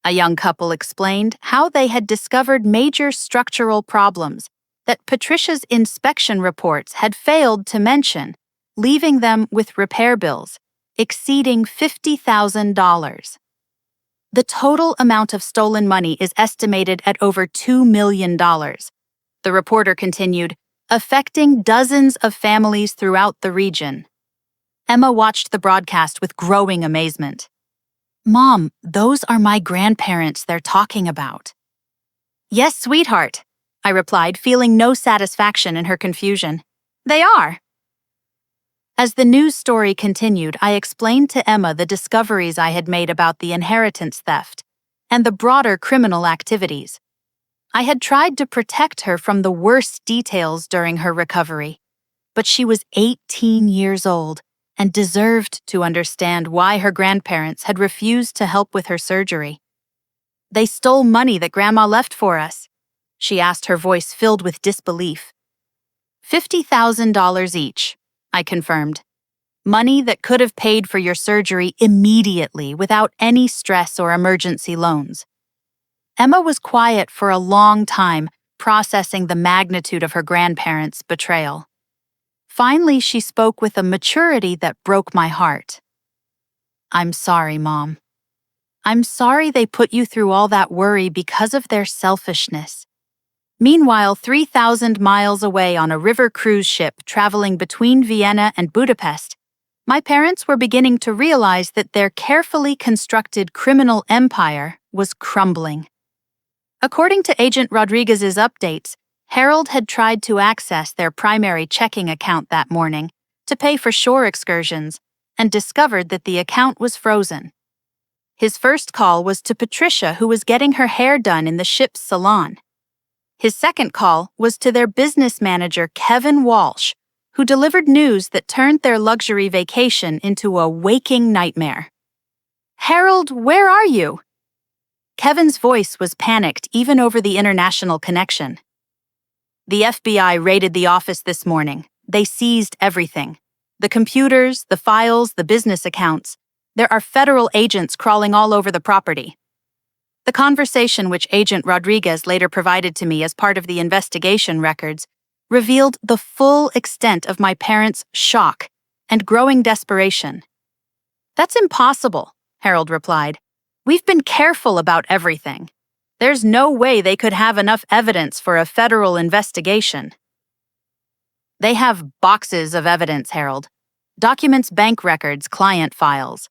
Speaker 1: A young couple explained how they had discovered major structural problems that Patricia's inspection reports had failed to mention, leaving them with repair bills exceeding $50,000. The total amount of stolen money is estimated at over $2 million. The reporter continued, affecting dozens of families throughout the region. Emma watched the broadcast with growing amazement. "Mom, those are my grandparents they're talking about." "Yes, sweetheart," I replied, feeling no satisfaction in her confusion. "They are." As the news story continued, I explained to Emma the discoveries I had made about the inheritance theft and the broader criminal activities. I had tried to protect her from the worst details during her recovery, but she was 18 years old and deserved to understand why her grandparents had refused to help with her surgery. "They stole money that Grandma left for us," she asked, her voice filled with disbelief. $50,000 each, I confirmed. Money that could have paid for your surgery immediately without any stress or emergency loans. Emma was quiet for a long time, processing the magnitude of her grandparents' betrayal. Finally, she spoke with a maturity that broke my heart. "I'm sorry, Mom. I'm sorry they put you through all that worry because of their selfishness." Meanwhile, 3,000 miles away on a river cruise ship traveling between Vienna and Budapest, my parents were beginning to realize that their carefully constructed criminal empire was crumbling. According to Agent Rodriguez's updates, Harold had tried to access their primary checking account that morning to pay for shore excursions and discovered that the account was frozen. His first call was to Patricia, who was getting her hair done in the ship's salon. His second call was to their business manager, Kevin Walsh, who delivered news that turned their luxury vacation into a waking nightmare. "Harold, where are you?" Kevin's voice was panicked even over the international connection. "The FBI raided the office this morning. They seized everything. The computers, the files, the business accounts. There are federal agents crawling all over the property." The conversation, which Agent Rodriguez later provided to me as part of the investigation records, revealed the full extent of my parents' shock and growing desperation. "That's impossible," Harold replied. "We've been careful about everything. There's no way they could have enough evidence for a federal investigation." "They have boxes of evidence, Harold. Documents, bank records, client files.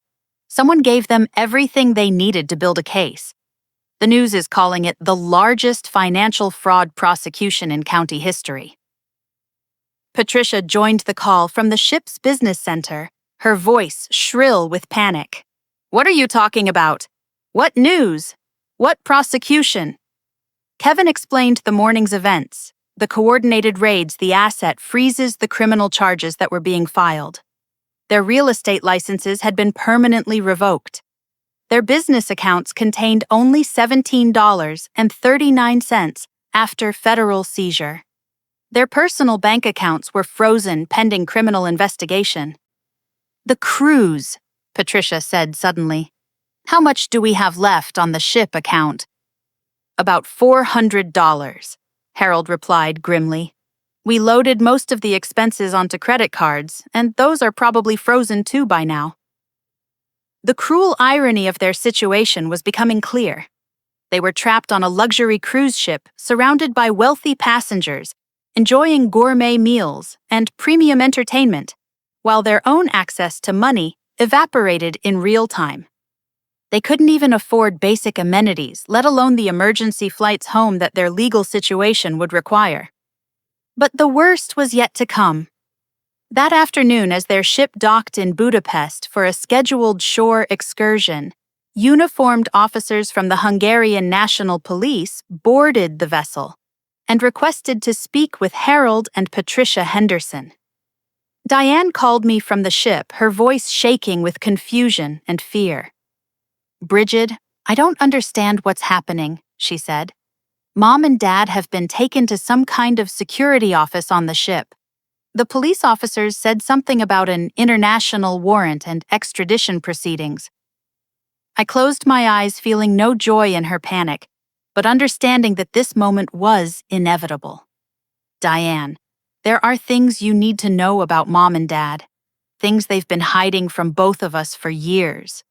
Speaker 1: Someone gave them everything they needed to build a case. The news is calling it the largest financial fraud prosecution in county history." Patricia joined the call from the ship's business center, her voice shrill with panic. "What are you talking about? What news? What prosecution?" Kevin explained the morning's events, the coordinated raids, the asset freezes, the criminal charges that were being filed. Their real estate licenses had been permanently revoked. Their business accounts contained only $17.39 after federal seizure. Their personal bank accounts were frozen pending criminal investigation. "The cruise," Patricia said suddenly. "How much do we have left on the ship account?" "About $400, Harold replied grimly. "We loaded most of the expenses onto credit cards, and those are probably frozen too by now." The cruel irony of their situation was becoming clear. They were trapped on a luxury cruise ship surrounded by wealthy passengers, enjoying gourmet meals and premium entertainment, while their own access to money evaporated in real time. They couldn't even afford basic amenities, let alone the emergency flights home that their legal situation would require. But the worst was yet to come. That afternoon, as their ship docked in Budapest for a scheduled shore excursion, uniformed officers from the Hungarian National Police boarded the vessel and requested to speak with Harold and Patricia Henderson. Diane called me from the ship, her voice shaking with confusion and fear. "Bridget, I don't understand what's happening," she said. "Mom and Dad have been taken to some kind of security office on the ship. The police officers said something about an international warrant and extradition proceedings." I closed my eyes, feeling no joy in her panic, but understanding that this moment was inevitable. "Diane, there are things you need to know about Mom and Dad, things they've been hiding from both of us for years."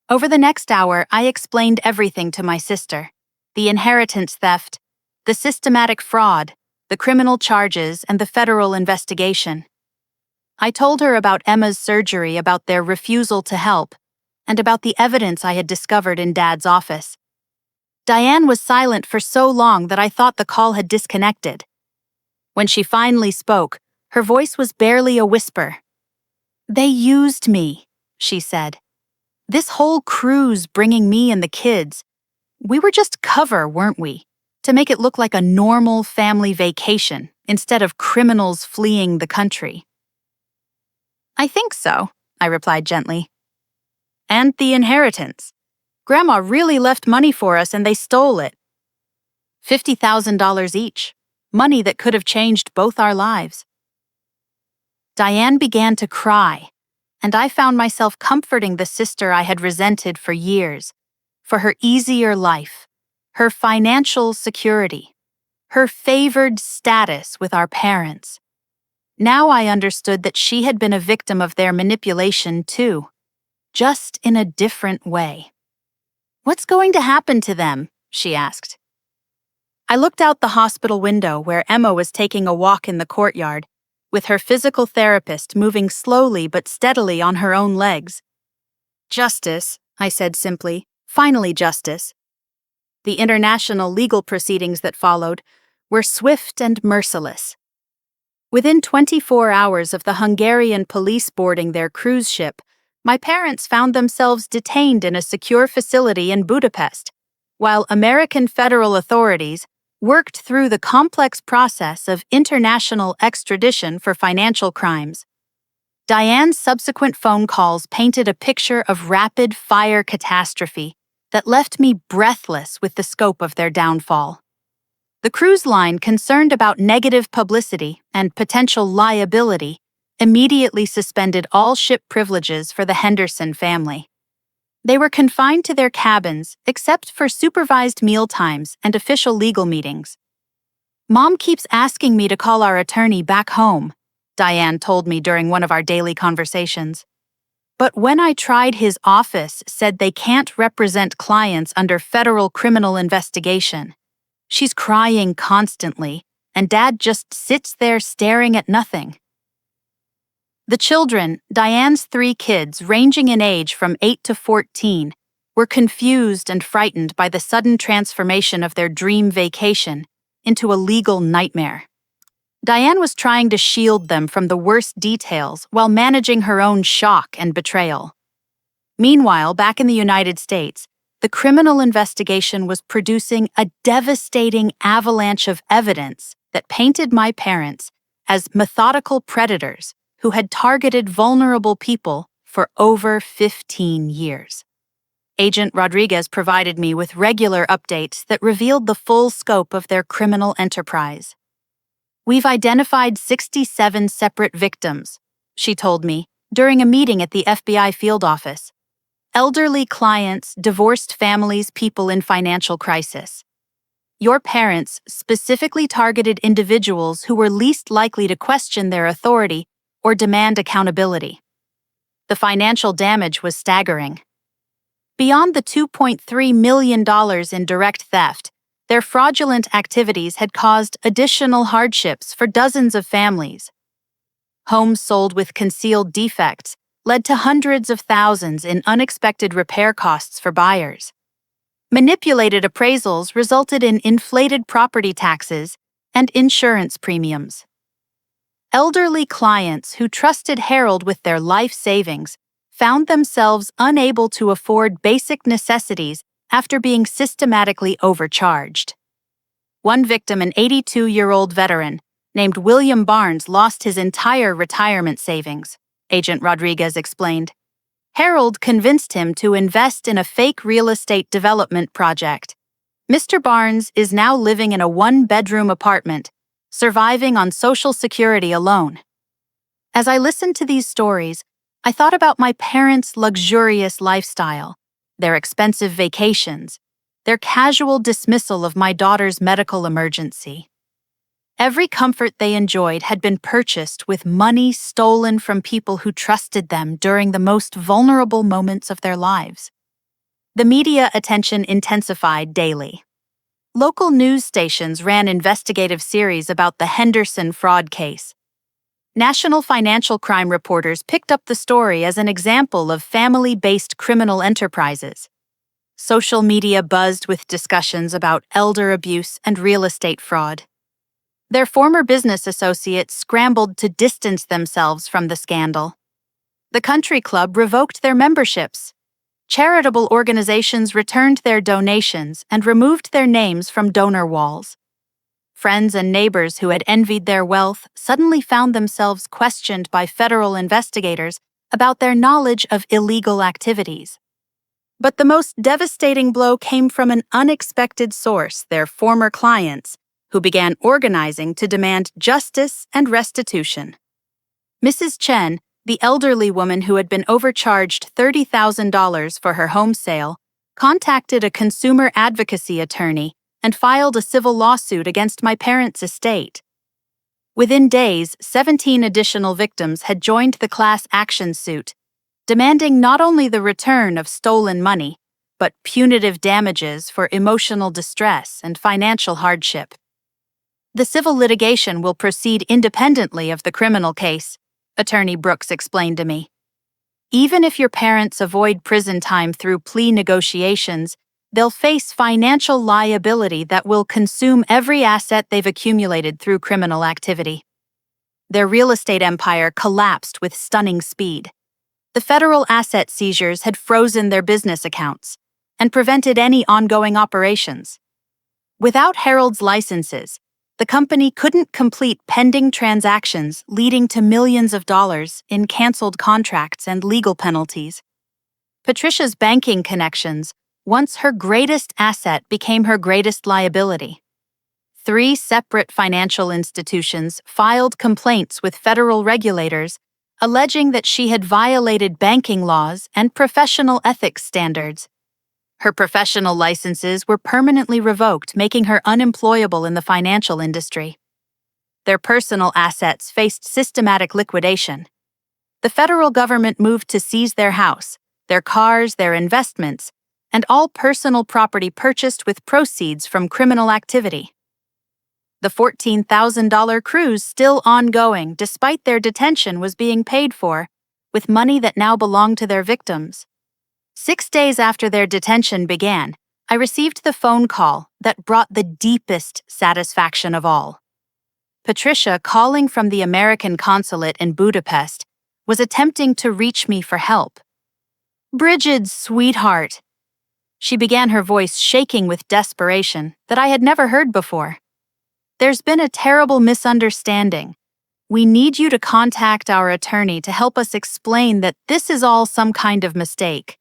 Speaker 1: Over the next hour, I explained everything to my sister: the inheritance theft, the systematic fraud, the criminal charges, and the federal investigation. I told her about Emma's surgery, about their refusal to help, and about the evidence I had discovered in Dad's office. Diane was silent for so long that I thought the call had disconnected. When she finally spoke, her voice was barely a whisper. "They used me," she said. "This whole cruise bringing me and the kids, we were just cover, weren't we? To make it look like a normal family vacation instead of criminals fleeing the country." "I think so," I replied gently. "And the inheritance. Grandma really left money for us and they stole it. $50,000 each, money that could have changed both our lives." Diane began to cry, and I found myself comforting the sister I had resented for years, for her easier life, her financial security, her favored status with our parents. Now I understood that she had been a victim of their manipulation too, just in a different way. "What's going to happen to them?" she asked. I looked out the hospital window where Emma was taking a walk in the courtyard, with her physical therapist moving slowly but steadily on her own legs. "Justice," I said simply. "Finally justice." The international legal proceedings that followed were swift and merciless. Within 24 hours of the Hungarian police boarding their cruise ship, my parents found themselves detained in a secure facility in Budapest, while American federal authorities worked through the complex process of international extradition for financial crimes. Diane's subsequent phone calls painted a picture of rapid-fire catastrophe that left me breathless with the scope of their downfall. The cruise line, concerned about negative publicity and potential liability, immediately suspended all ship privileges for the Henderson family. They were confined to their cabins except for supervised meal times and official legal meetings. "Mom keeps asking me to call our attorney back home," Diane told me during one of our daily conversations. "But when I tried, his office said they can't represent clients under federal criminal investigation. She's crying constantly, and Dad just sits there staring at nothing." The children, Diane's 3 kids ranging in age from 8 to 14, were confused and frightened by the sudden transformation of their dream vacation into a legal nightmare. Diane was trying to shield them from the worst details while managing her own shock and betrayal. Meanwhile, back in the United States, the criminal investigation was producing a devastating avalanche of evidence that painted my parents as methodical predators who had targeted vulnerable people for over 15 years. Agent Rodriguez provided me with regular updates that revealed the full scope of their criminal enterprise. "We've identified 67 separate victims," she told me during a meeting at the FBI field office. "Elderly clients, divorced families, people in financial crisis. Your parents specifically targeted individuals who were least likely to question their authority or demand accountability." The financial damage was staggering. Beyond the $2.3 million in direct theft, their fraudulent activities had caused additional hardships for dozens of families. Homes sold with concealed defects led to hundreds of thousands in unexpected repair costs for buyers. Manipulated appraisals resulted in inflated property taxes and insurance premiums. Elderly clients who trusted Harold with their life savings found themselves unable to afford basic necessities after being systematically overcharged. One victim, an 82-year-old veteran named William Barnes, lost his entire retirement savings, Agent Rodriguez explained. Harold convinced him to invest in a fake real estate development project. Mr. Barnes is now living in a one-bedroom apartment, surviving on Social Security alone. As I listened to these stories, I thought about my parents' luxurious lifestyle, their expensive vacations, their casual dismissal of my daughter's medical emergency. Every comfort they enjoyed had been purchased with money stolen from people who trusted them during the most vulnerable moments of their lives. The media attention intensified daily. Local news stations ran investigative series about the Henderson fraud case. National financial crime reporters picked up the story as an example of family-based criminal enterprises. Social media buzzed with discussions about elder abuse and real estate fraud. Their former business associates scrambled to distance themselves from the scandal. The country club revoked their memberships. Charitable organizations returned their donations and removed their names from donor walls. Friends and neighbors who had envied their wealth suddenly found themselves questioned by federal investigators about their knowledge of illegal activities. But the most devastating blow came from an unexpected source, their former clients, who began organizing to demand justice and restitution. Mrs. Chen, the elderly woman who had been overcharged $30,000 for her home sale, contacted a consumer advocacy attorney and filed a civil lawsuit against my parents' estate. Within days, 17 additional victims had joined the class action suit, demanding not only the return of stolen money, but punitive damages for emotional distress and financial hardship. The civil litigation will proceed independently of the criminal case, Attorney Brooks explained to me. Even if your parents avoid prison time through plea negotiations, they'll face financial liability that will consume every asset they've accumulated through criminal activity. Their real estate empire collapsed with stunning speed. The federal asset seizures had frozen their business accounts and prevented any ongoing operations. Without Harold's licenses, the company couldn't complete pending transactions, leading to millions of dollars in canceled contracts and legal penalties. Patricia's banking connections, once her greatest asset, became her greatest liability. 3 separate financial institutions filed complaints with federal regulators, alleging that she had violated banking laws and professional ethics standards. Her professional licenses were permanently revoked, making her unemployable in the financial industry. Their personal assets faced systematic liquidation. The federal government moved to seize their house, their cars, their investments, and all personal property purchased with proceeds from criminal activity. The $14,000 cruise, still ongoing despite their detention, was being paid for, with money that now belonged to their victims. 6 days after their detention began, I received the phone call that brought the deepest satisfaction of all. Patricia, calling from the American consulate in Budapest, was attempting to reach me for help. "Bridget, sweetheart." She began, her voice shaking with desperation that I had never heard before. "There's been a terrible misunderstanding. We need you to contact our attorney to help us explain that this is all some kind of mistake."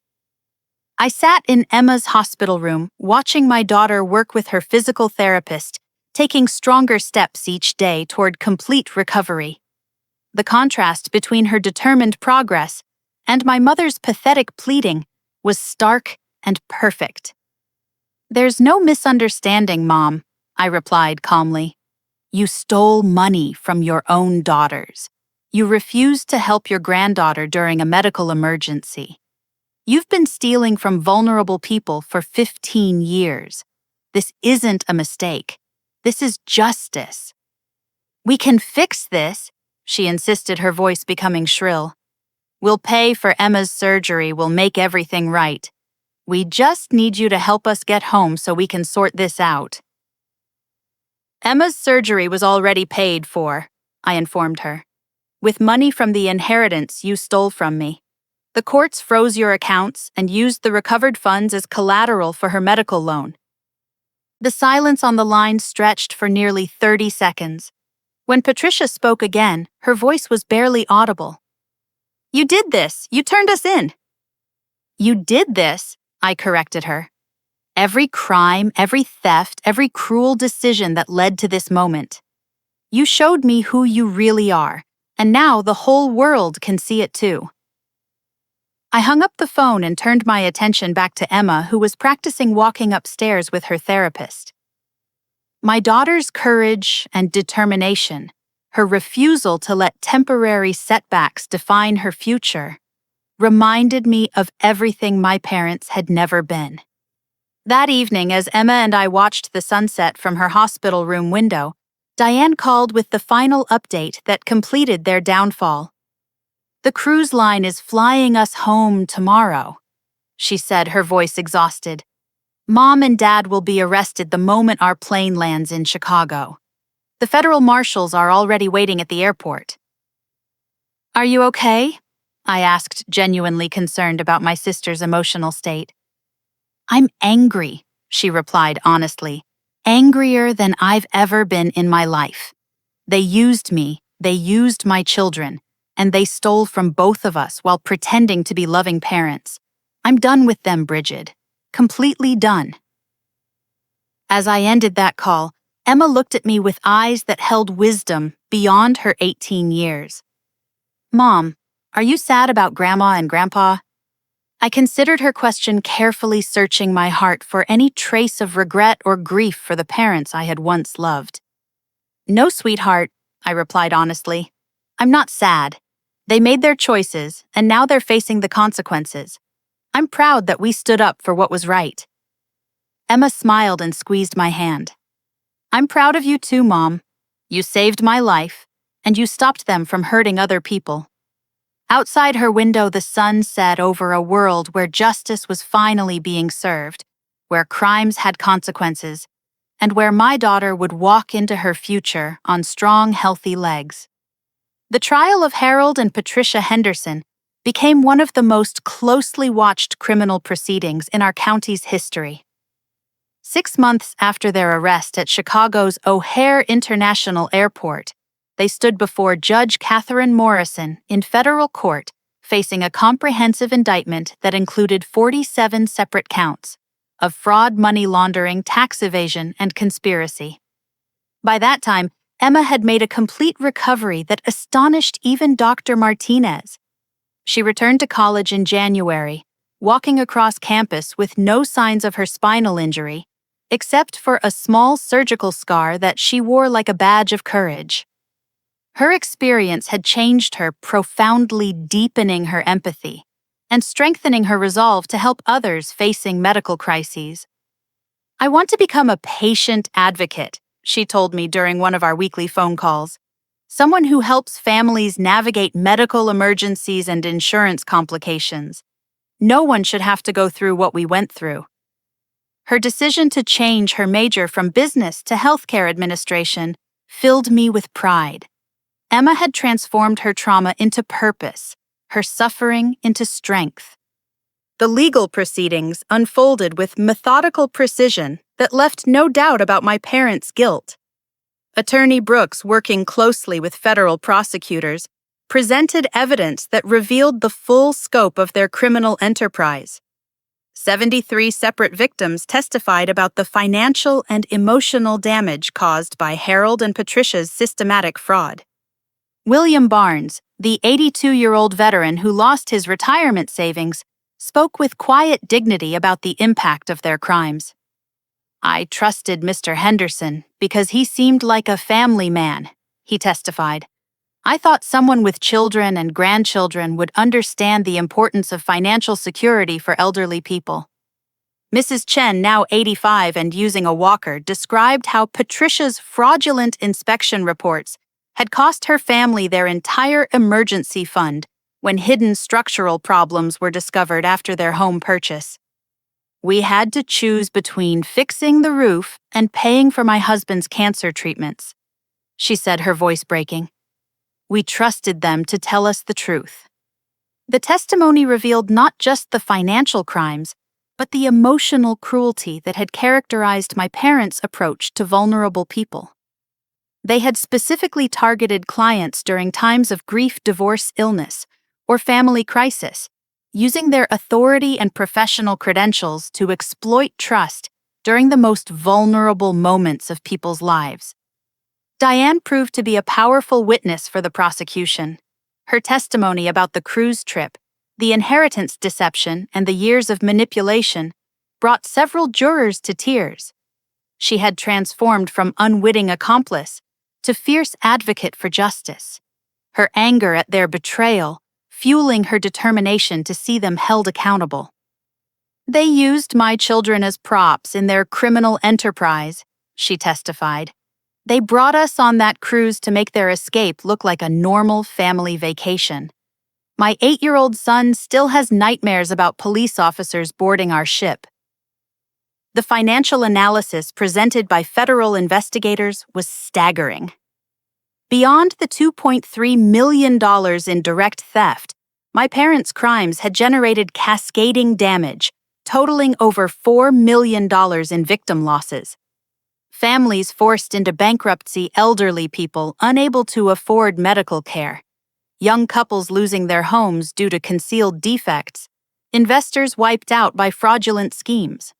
Speaker 1: I sat in Emma's hospital room, watching my daughter work with her physical therapist, taking stronger steps each day toward complete recovery. The contrast between her determined progress and my mother's pathetic pleading was stark and perfect. "There's no misunderstanding, Mom," I replied calmly. "You stole money from your own daughters. You refused to help your granddaughter during a medical emergency. You've been stealing from vulnerable people for 15 years. This isn't a mistake. This is justice. We can fix this, she insisted, her voice becoming shrill. We'll pay for Emma's surgery, we'll make everything right. We just need you to help us get home so we can sort this out. Emma's surgery was already paid for, I informed her, with money from the inheritance you stole from me. The courts froze your accounts and used the recovered funds as collateral for her medical loan. The silence on the line stretched for nearly 30 seconds. When Patricia spoke again, her voice was barely audible. You did this! You turned us in! You did this, I corrected her. Every crime, every theft, every cruel decision that led to this moment. You showed me who you really are, and now the whole world can see it too. I hung up the phone and turned my attention back to Emma, who was practicing walking upstairs with her therapist. My daughter's courage and determination, her refusal to let temporary setbacks define her future, reminded me of everything my parents had never been. That evening, as Emma and I watched the sunset from her hospital room window, Diane called with the final update that completed their downfall. The cruise line is flying us home tomorrow, she said, her voice exhausted. Mom and Dad will be arrested the moment our plane lands in Chicago. The federal marshals are already waiting at the airport. Are you okay? I asked, genuinely concerned about my sister's emotional state. I'm angry, she replied honestly, angrier than I've ever been in my life. They used me, they used my children, and they stole from both of us while pretending to be loving parents. I'm done with them, Bridget. Completely done. As I ended that call, Emma looked at me with eyes that held wisdom beyond her 18 years. Mom, are you sad about Grandma and Grandpa? I considered her question, carefully searching my heart for any trace of regret or grief for the parents I had once loved. No, sweetheart, I replied honestly. I'm not sad. They made their choices, and now they're facing the consequences. I'm proud that we stood up for what was right. Emma smiled and squeezed my hand. I'm proud of you too, Mom. You saved my life, and you stopped them from hurting other people. Outside her window, the sun set over a world where justice was finally being served, where crimes had consequences, and where my daughter would walk into her future on strong, healthy legs. The trial of Harold and Patricia Henderson became one of the most closely watched criminal proceedings in our county's history. 6 months after their arrest at Chicago's O'Hare International Airport, they stood before Judge Catherine Morrison in federal court, facing a comprehensive indictment that included 47 separate counts of fraud, money laundering, tax evasion, and conspiracy. By that time, Emma had made a complete recovery that astonished even Dr. Martinez. She returned to college in January, walking across campus with no signs of her spinal injury, except for a small surgical scar that she wore like a badge of courage. Her experience had changed her, profoundly deepening her empathy and strengthening her resolve to help others facing medical crises. I want to become a patient advocate, she told me during one of our weekly phone calls. Someone who helps families navigate medical emergencies and insurance complications. No one should have to go through what we went through. Her decision to change her major from business to healthcare administration filled me with pride. Emma had transformed her trauma into purpose, her suffering into strength. The legal proceedings unfolded with methodical precision that left no doubt about my parents' guilt. Attorney Brooks, working closely with federal prosecutors, presented evidence that revealed the full scope of their criminal enterprise. 73 separate victims testified about the financial and emotional damage caused by Harold and Patricia's systematic fraud. William Barnes, the 82-year-old veteran who lost his retirement savings, spoke with quiet dignity about the impact of their crimes. I trusted Mr. Henderson because he seemed like a family man, he testified. I thought someone with children and grandchildren would understand the importance of financial security for elderly people. Mrs. Chen, now 85 and using a walker, described how Patricia's fraudulent inspection reports had cost her family their entire emergency fund when hidden structural problems were discovered after their home purchase. We had to choose between fixing the roof and paying for my husband's cancer treatments, she said, her voice breaking. We trusted them to tell us the truth. The testimony revealed not just the financial crimes, but the emotional cruelty that had characterized my parents' approach to vulnerable people. They had specifically targeted clients during times of grief, divorce, illness, or family crisis, using their authority and professional credentials to exploit trust during the most vulnerable moments of people's lives. Diane proved to be a powerful witness for the prosecution. Her testimony about the cruise trip, the inheritance deception, and the years of manipulation brought several jurors to tears. She had transformed from unwitting accomplice to fierce advocate for justice, her anger at their betrayal fueling her determination to see them held accountable. They used my children as props in their criminal enterprise, she testified. They brought us on that cruise to make their escape look like a normal family vacation. My 8-year-old son still has nightmares about police officers boarding our ship. The financial analysis presented by federal investigators was staggering. Beyond the $2.3 million in direct theft, my parents' crimes had generated cascading damage, totaling over $4 million in victim losses. Families forced into bankruptcy, elderly people unable to afford medical care, young couples losing their homes due to concealed defects, investors wiped out by fraudulent schemes.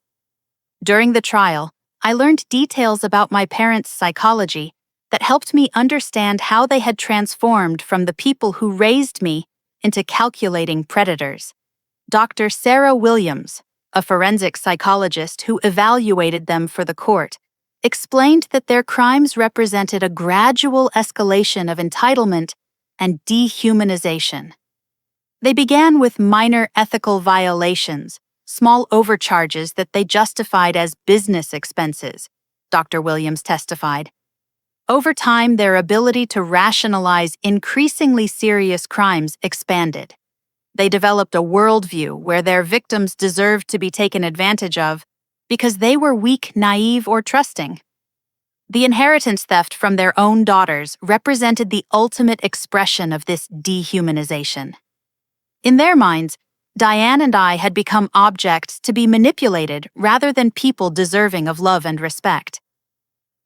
Speaker 1: During the trial, I learned details about my parents' psychology that helped me understand how they had transformed from the people who raised me into calculating predators. Dr. Sarah Williams, a forensic psychologist who evaluated them for the court, explained that their crimes represented a gradual escalation of entitlement and dehumanization. They began with minor ethical violations, small overcharges that they justified as business expenses, Dr. Williams testified. Over time, their ability to rationalize increasingly serious crimes expanded. They developed a worldview where their victims deserved to be taken advantage of because they were weak, naive, or trusting. The inheritance theft from their own daughters represented the ultimate expression of this dehumanization. In their minds, Diane and I had become objects to be manipulated rather than people deserving of love and respect.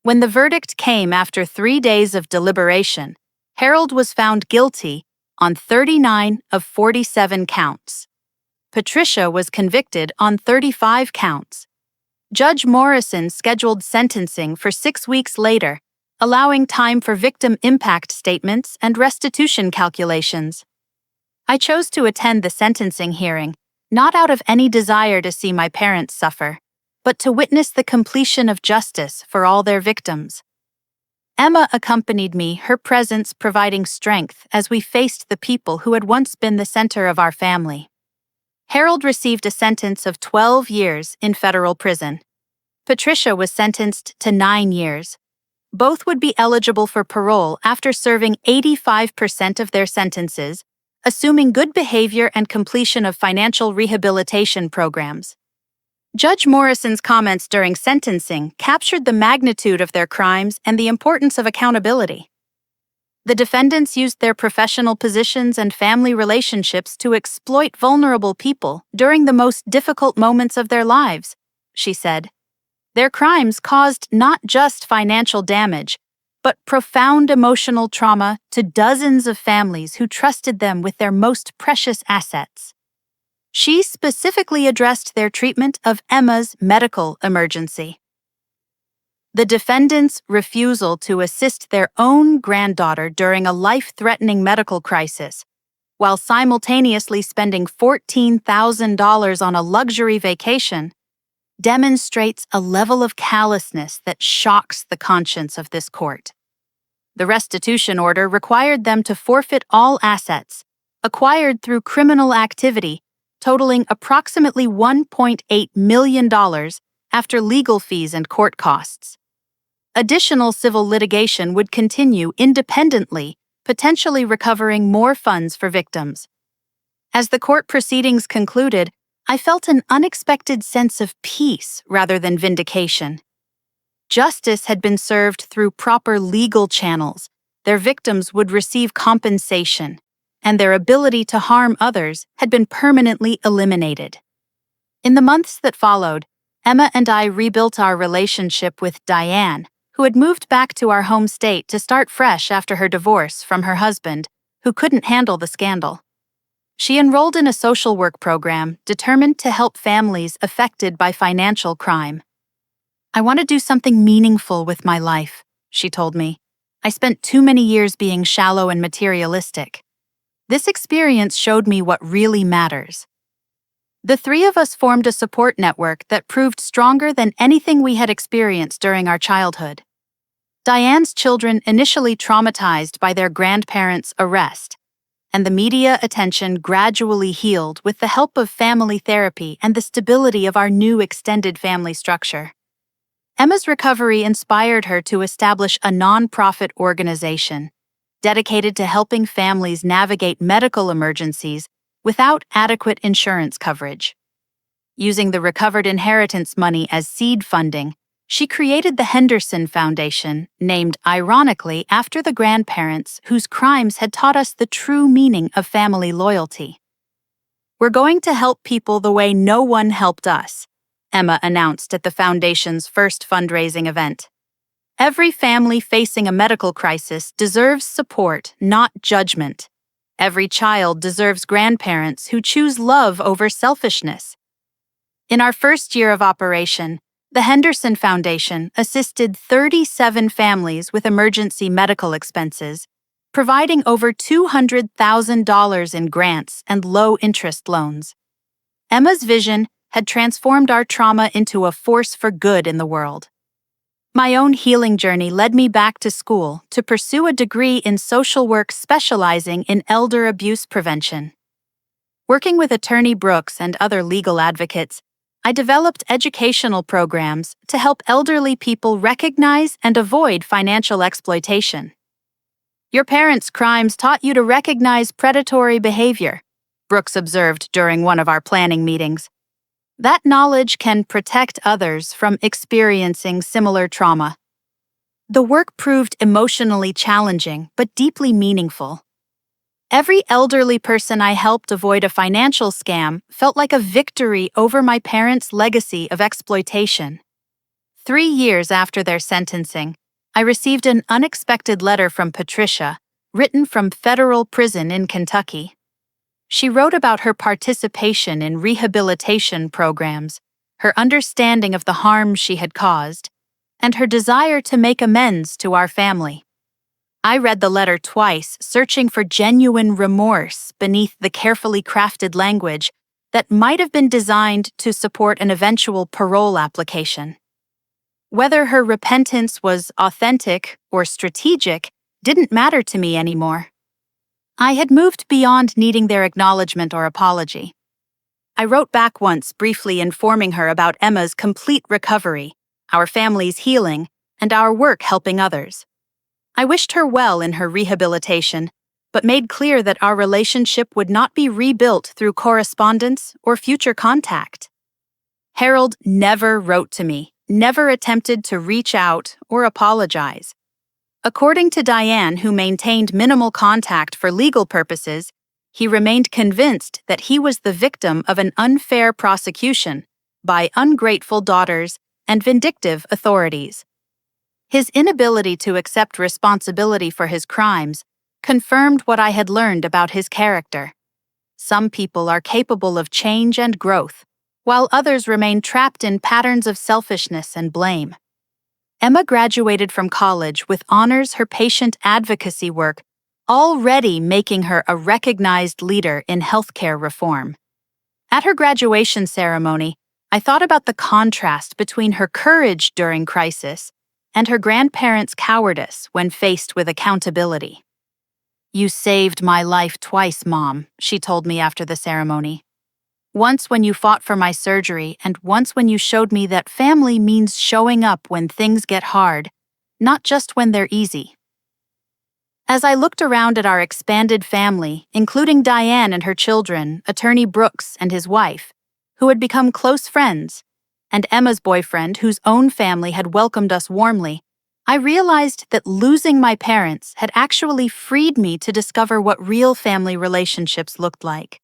Speaker 1: When the verdict came after 3 days of deliberation, Harold was found guilty on 39 of 47 counts. Patricia was convicted on 35 counts. Judge Morrison scheduled sentencing for 6 weeks later, allowing time for victim impact statements and restitution calculations. I chose to attend the sentencing hearing, not out of any desire to see my parents suffer, but to witness the completion of justice for all their victims. Emma accompanied me, her presence providing strength as we faced the people who had once been the center of our family. Harold received a sentence of 12 years in federal prison. Patricia was sentenced to 9 years. Both would be eligible for parole after serving 85% of their sentences, assuming good behavior and completion of financial rehabilitation programs. Judge Morrison's comments during sentencing captured the magnitude of their crimes and the importance of accountability. The defendants used their professional positions and family relationships to exploit vulnerable people during the most difficult moments of their lives, she said. Their crimes caused not just financial damage, but profound emotional trauma to dozens of families who trusted them with their most precious assets. She specifically addressed their treatment of Emma's medical emergency. The defendants' refusal to assist their own granddaughter during a life-threatening medical crisis, while simultaneously spending $14,000 on a luxury vacation, demonstrates a level of callousness that shocks the conscience of this court. The restitution order required them to forfeit all assets acquired through criminal activity, totaling approximately $1.8 million after legal fees and court costs. Additional civil litigation would continue independently, potentially recovering more funds for victims. As the court proceedings concluded, I felt an unexpected sense of peace rather than vindication. Justice had been served through proper legal channels, their victims would receive compensation, and their ability to harm others had been permanently eliminated. In the months that followed, Emma and I rebuilt our relationship with Diane, who had moved back to our home state to start fresh after her divorce from her husband, who couldn't handle the scandal. She enrolled in a social work program determined to help families affected by financial crime. "I want to do something meaningful with my life," she told me. "I spent too many years being shallow and materialistic. This experience showed me what really matters." The three of us formed a support network that proved stronger than anything we had experienced during our childhood. Diane's children initially traumatized by their grandparents' arrest, and the media attention gradually healed with the help of family therapy and the stability of our new extended family structure. Emma's recovery inspired her to establish a nonprofit organization dedicated to helping families navigate medical emergencies without adequate insurance coverage. Using the recovered inheritance money as seed funding, she created the Henderson Foundation, named ironically after the grandparents whose crimes had taught us the true meaning of family loyalty. "We're going to help people the way no one helped us," Emma announced at the foundation's first fundraising event. "Every family facing a medical crisis deserves support, not judgment. Every child deserves grandparents who choose love over selfishness." In our first year of operation, the Henderson Foundation assisted 37 families with emergency medical expenses, providing over $200,000 in grants and low-interest loans. Emma's vision had transformed our trauma into a force for good in the world. My own healing journey led me back to school to pursue a degree in social work specializing in elder abuse prevention. Working with Attorney Brooks and other legal advocates, I developed educational programs to help elderly people recognize and avoid financial exploitation. "Your parents' crimes taught you to recognize predatory behavior," Brooks observed during one of our planning meetings. "That knowledge can protect others from experiencing similar trauma." The work proved emotionally challenging but deeply meaningful. Every elderly person I helped avoid a financial scam felt like a victory over my parents' legacy of exploitation. 3 years after their sentencing, I received an unexpected letter from Patricia, written from federal prison in Kentucky. She wrote about her participation in rehabilitation programs, her understanding of the harm she had caused, and her desire to make amends to our family. I read the letter twice, searching for genuine remorse beneath the carefully crafted language that might have been designed to support an eventual parole application. Whether her repentance was authentic or strategic didn't matter to me anymore. I had moved beyond needing their acknowledgement or apology. I wrote back once, briefly informing her about Emma's complete recovery, our family's healing, and our work helping others. I wished her well in her rehabilitation, but made clear that our relationship would not be rebuilt through correspondence or future contact. Harold never wrote to me, never attempted to reach out or apologize. According to Diane, who maintained minimal contact for legal purposes, he remained convinced that he was the victim of an unfair prosecution by ungrateful daughters and vindictive authorities. His inability to accept responsibility for his crimes confirmed what I had learned about his character. Some people are capable of change and growth, while others remain trapped in patterns of selfishness and blame. Emma graduated from college with honors her patient advocacy work, already making her a recognized leader in healthcare reform. At her graduation ceremony, I thought about the contrast between her courage during crisis and her grandparents' cowardice when faced with accountability. "You saved my life twice, Mom," she told me after the ceremony. "Once when you fought for my surgery, and once when you showed me that family means showing up when things get hard, not just when they're easy." As I looked around at our expanded family, including Diane and her children, Attorney Brooks and his wife, who had become close friends, and Emma's boyfriend, whose own family had welcomed us warmly, I realized that losing my parents had actually freed me to discover what real family relationships looked like.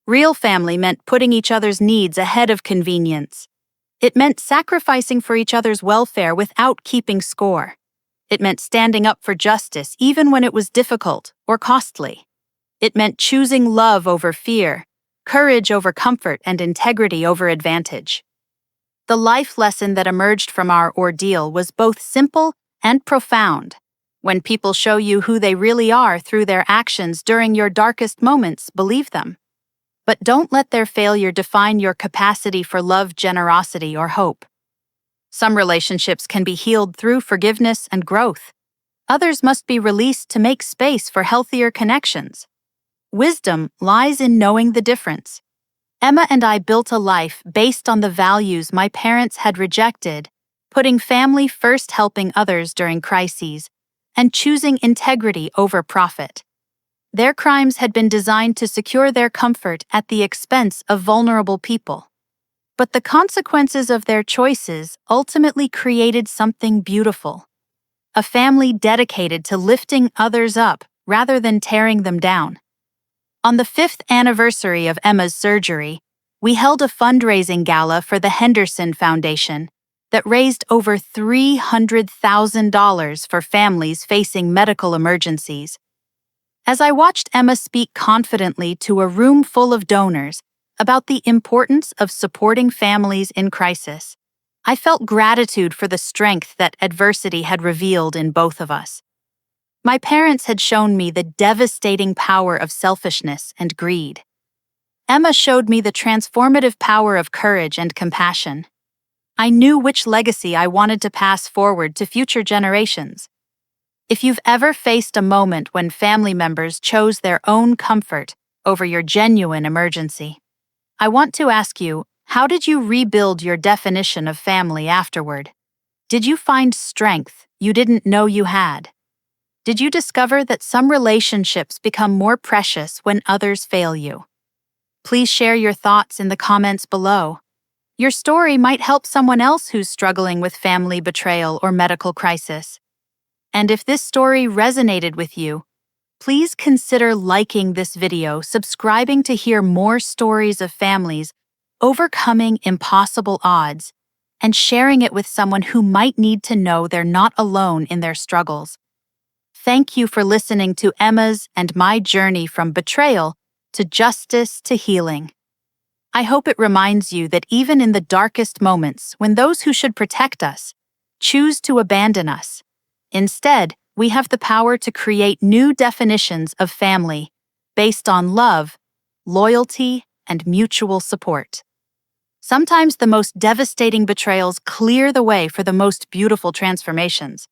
Speaker 1: Real family meant putting each other's needs ahead of convenience. It meant sacrificing for each other's welfare without keeping score. It meant standing up for justice even when it was difficult or costly. It meant choosing love over fear, courage over comfort, and integrity over advantage. The life lesson that emerged from our ordeal was both simple and profound. When people show you who they really are through their actions during your darkest moments, believe them. But don't let their failure define your capacity for love, generosity, or hope. Some relationships can be healed through forgiveness and growth. Others must be released to make space for healthier connections. Wisdom lies in knowing the difference. Emma and I built a life based on the values my parents had rejected, putting family first, helping others during crises, and choosing integrity over profit. Their crimes had been designed to secure their comfort at the expense of vulnerable people. But the consequences of their choices ultimately created something beautiful. A family dedicated to lifting others up rather than tearing them down. On the 5th anniversary of Emma's surgery, we held a fundraising gala for the Henderson Foundation that raised over $300,000 for families facing medical emergencies. As I watched Emma speak confidently to a room full of donors about the importance of supporting families in crisis, I felt gratitude for the strength that adversity had revealed in both of us. My parents had shown me the devastating power of selfishness and greed. Emma showed me the transformative power of courage and compassion. I knew which legacy I wanted to pass forward to future generations. If you've ever faced a moment when family members chose their own comfort over your genuine emergency, I want to ask you, how did you rebuild your definition of family afterward? Did you find strength you didn't know you had? Did you discover that some relationships become more precious when others fail you? Please share your thoughts in the comments below. Your story might help someone else who's struggling with family betrayal or medical crisis. And if this story resonated with you, please consider liking this video, subscribing to hear more stories of families overcoming impossible odds, and sharing it with someone who might need to know they're not alone in their struggles. Thank you for listening to Emma's and my journey from betrayal to justice to healing. I hope it reminds you that even in the darkest moments, when those who should protect us choose to abandon us, instead, we have the power to create new definitions of family based on love, loyalty, and mutual support. Sometimes the most devastating betrayals clear the way for the most beautiful transformations.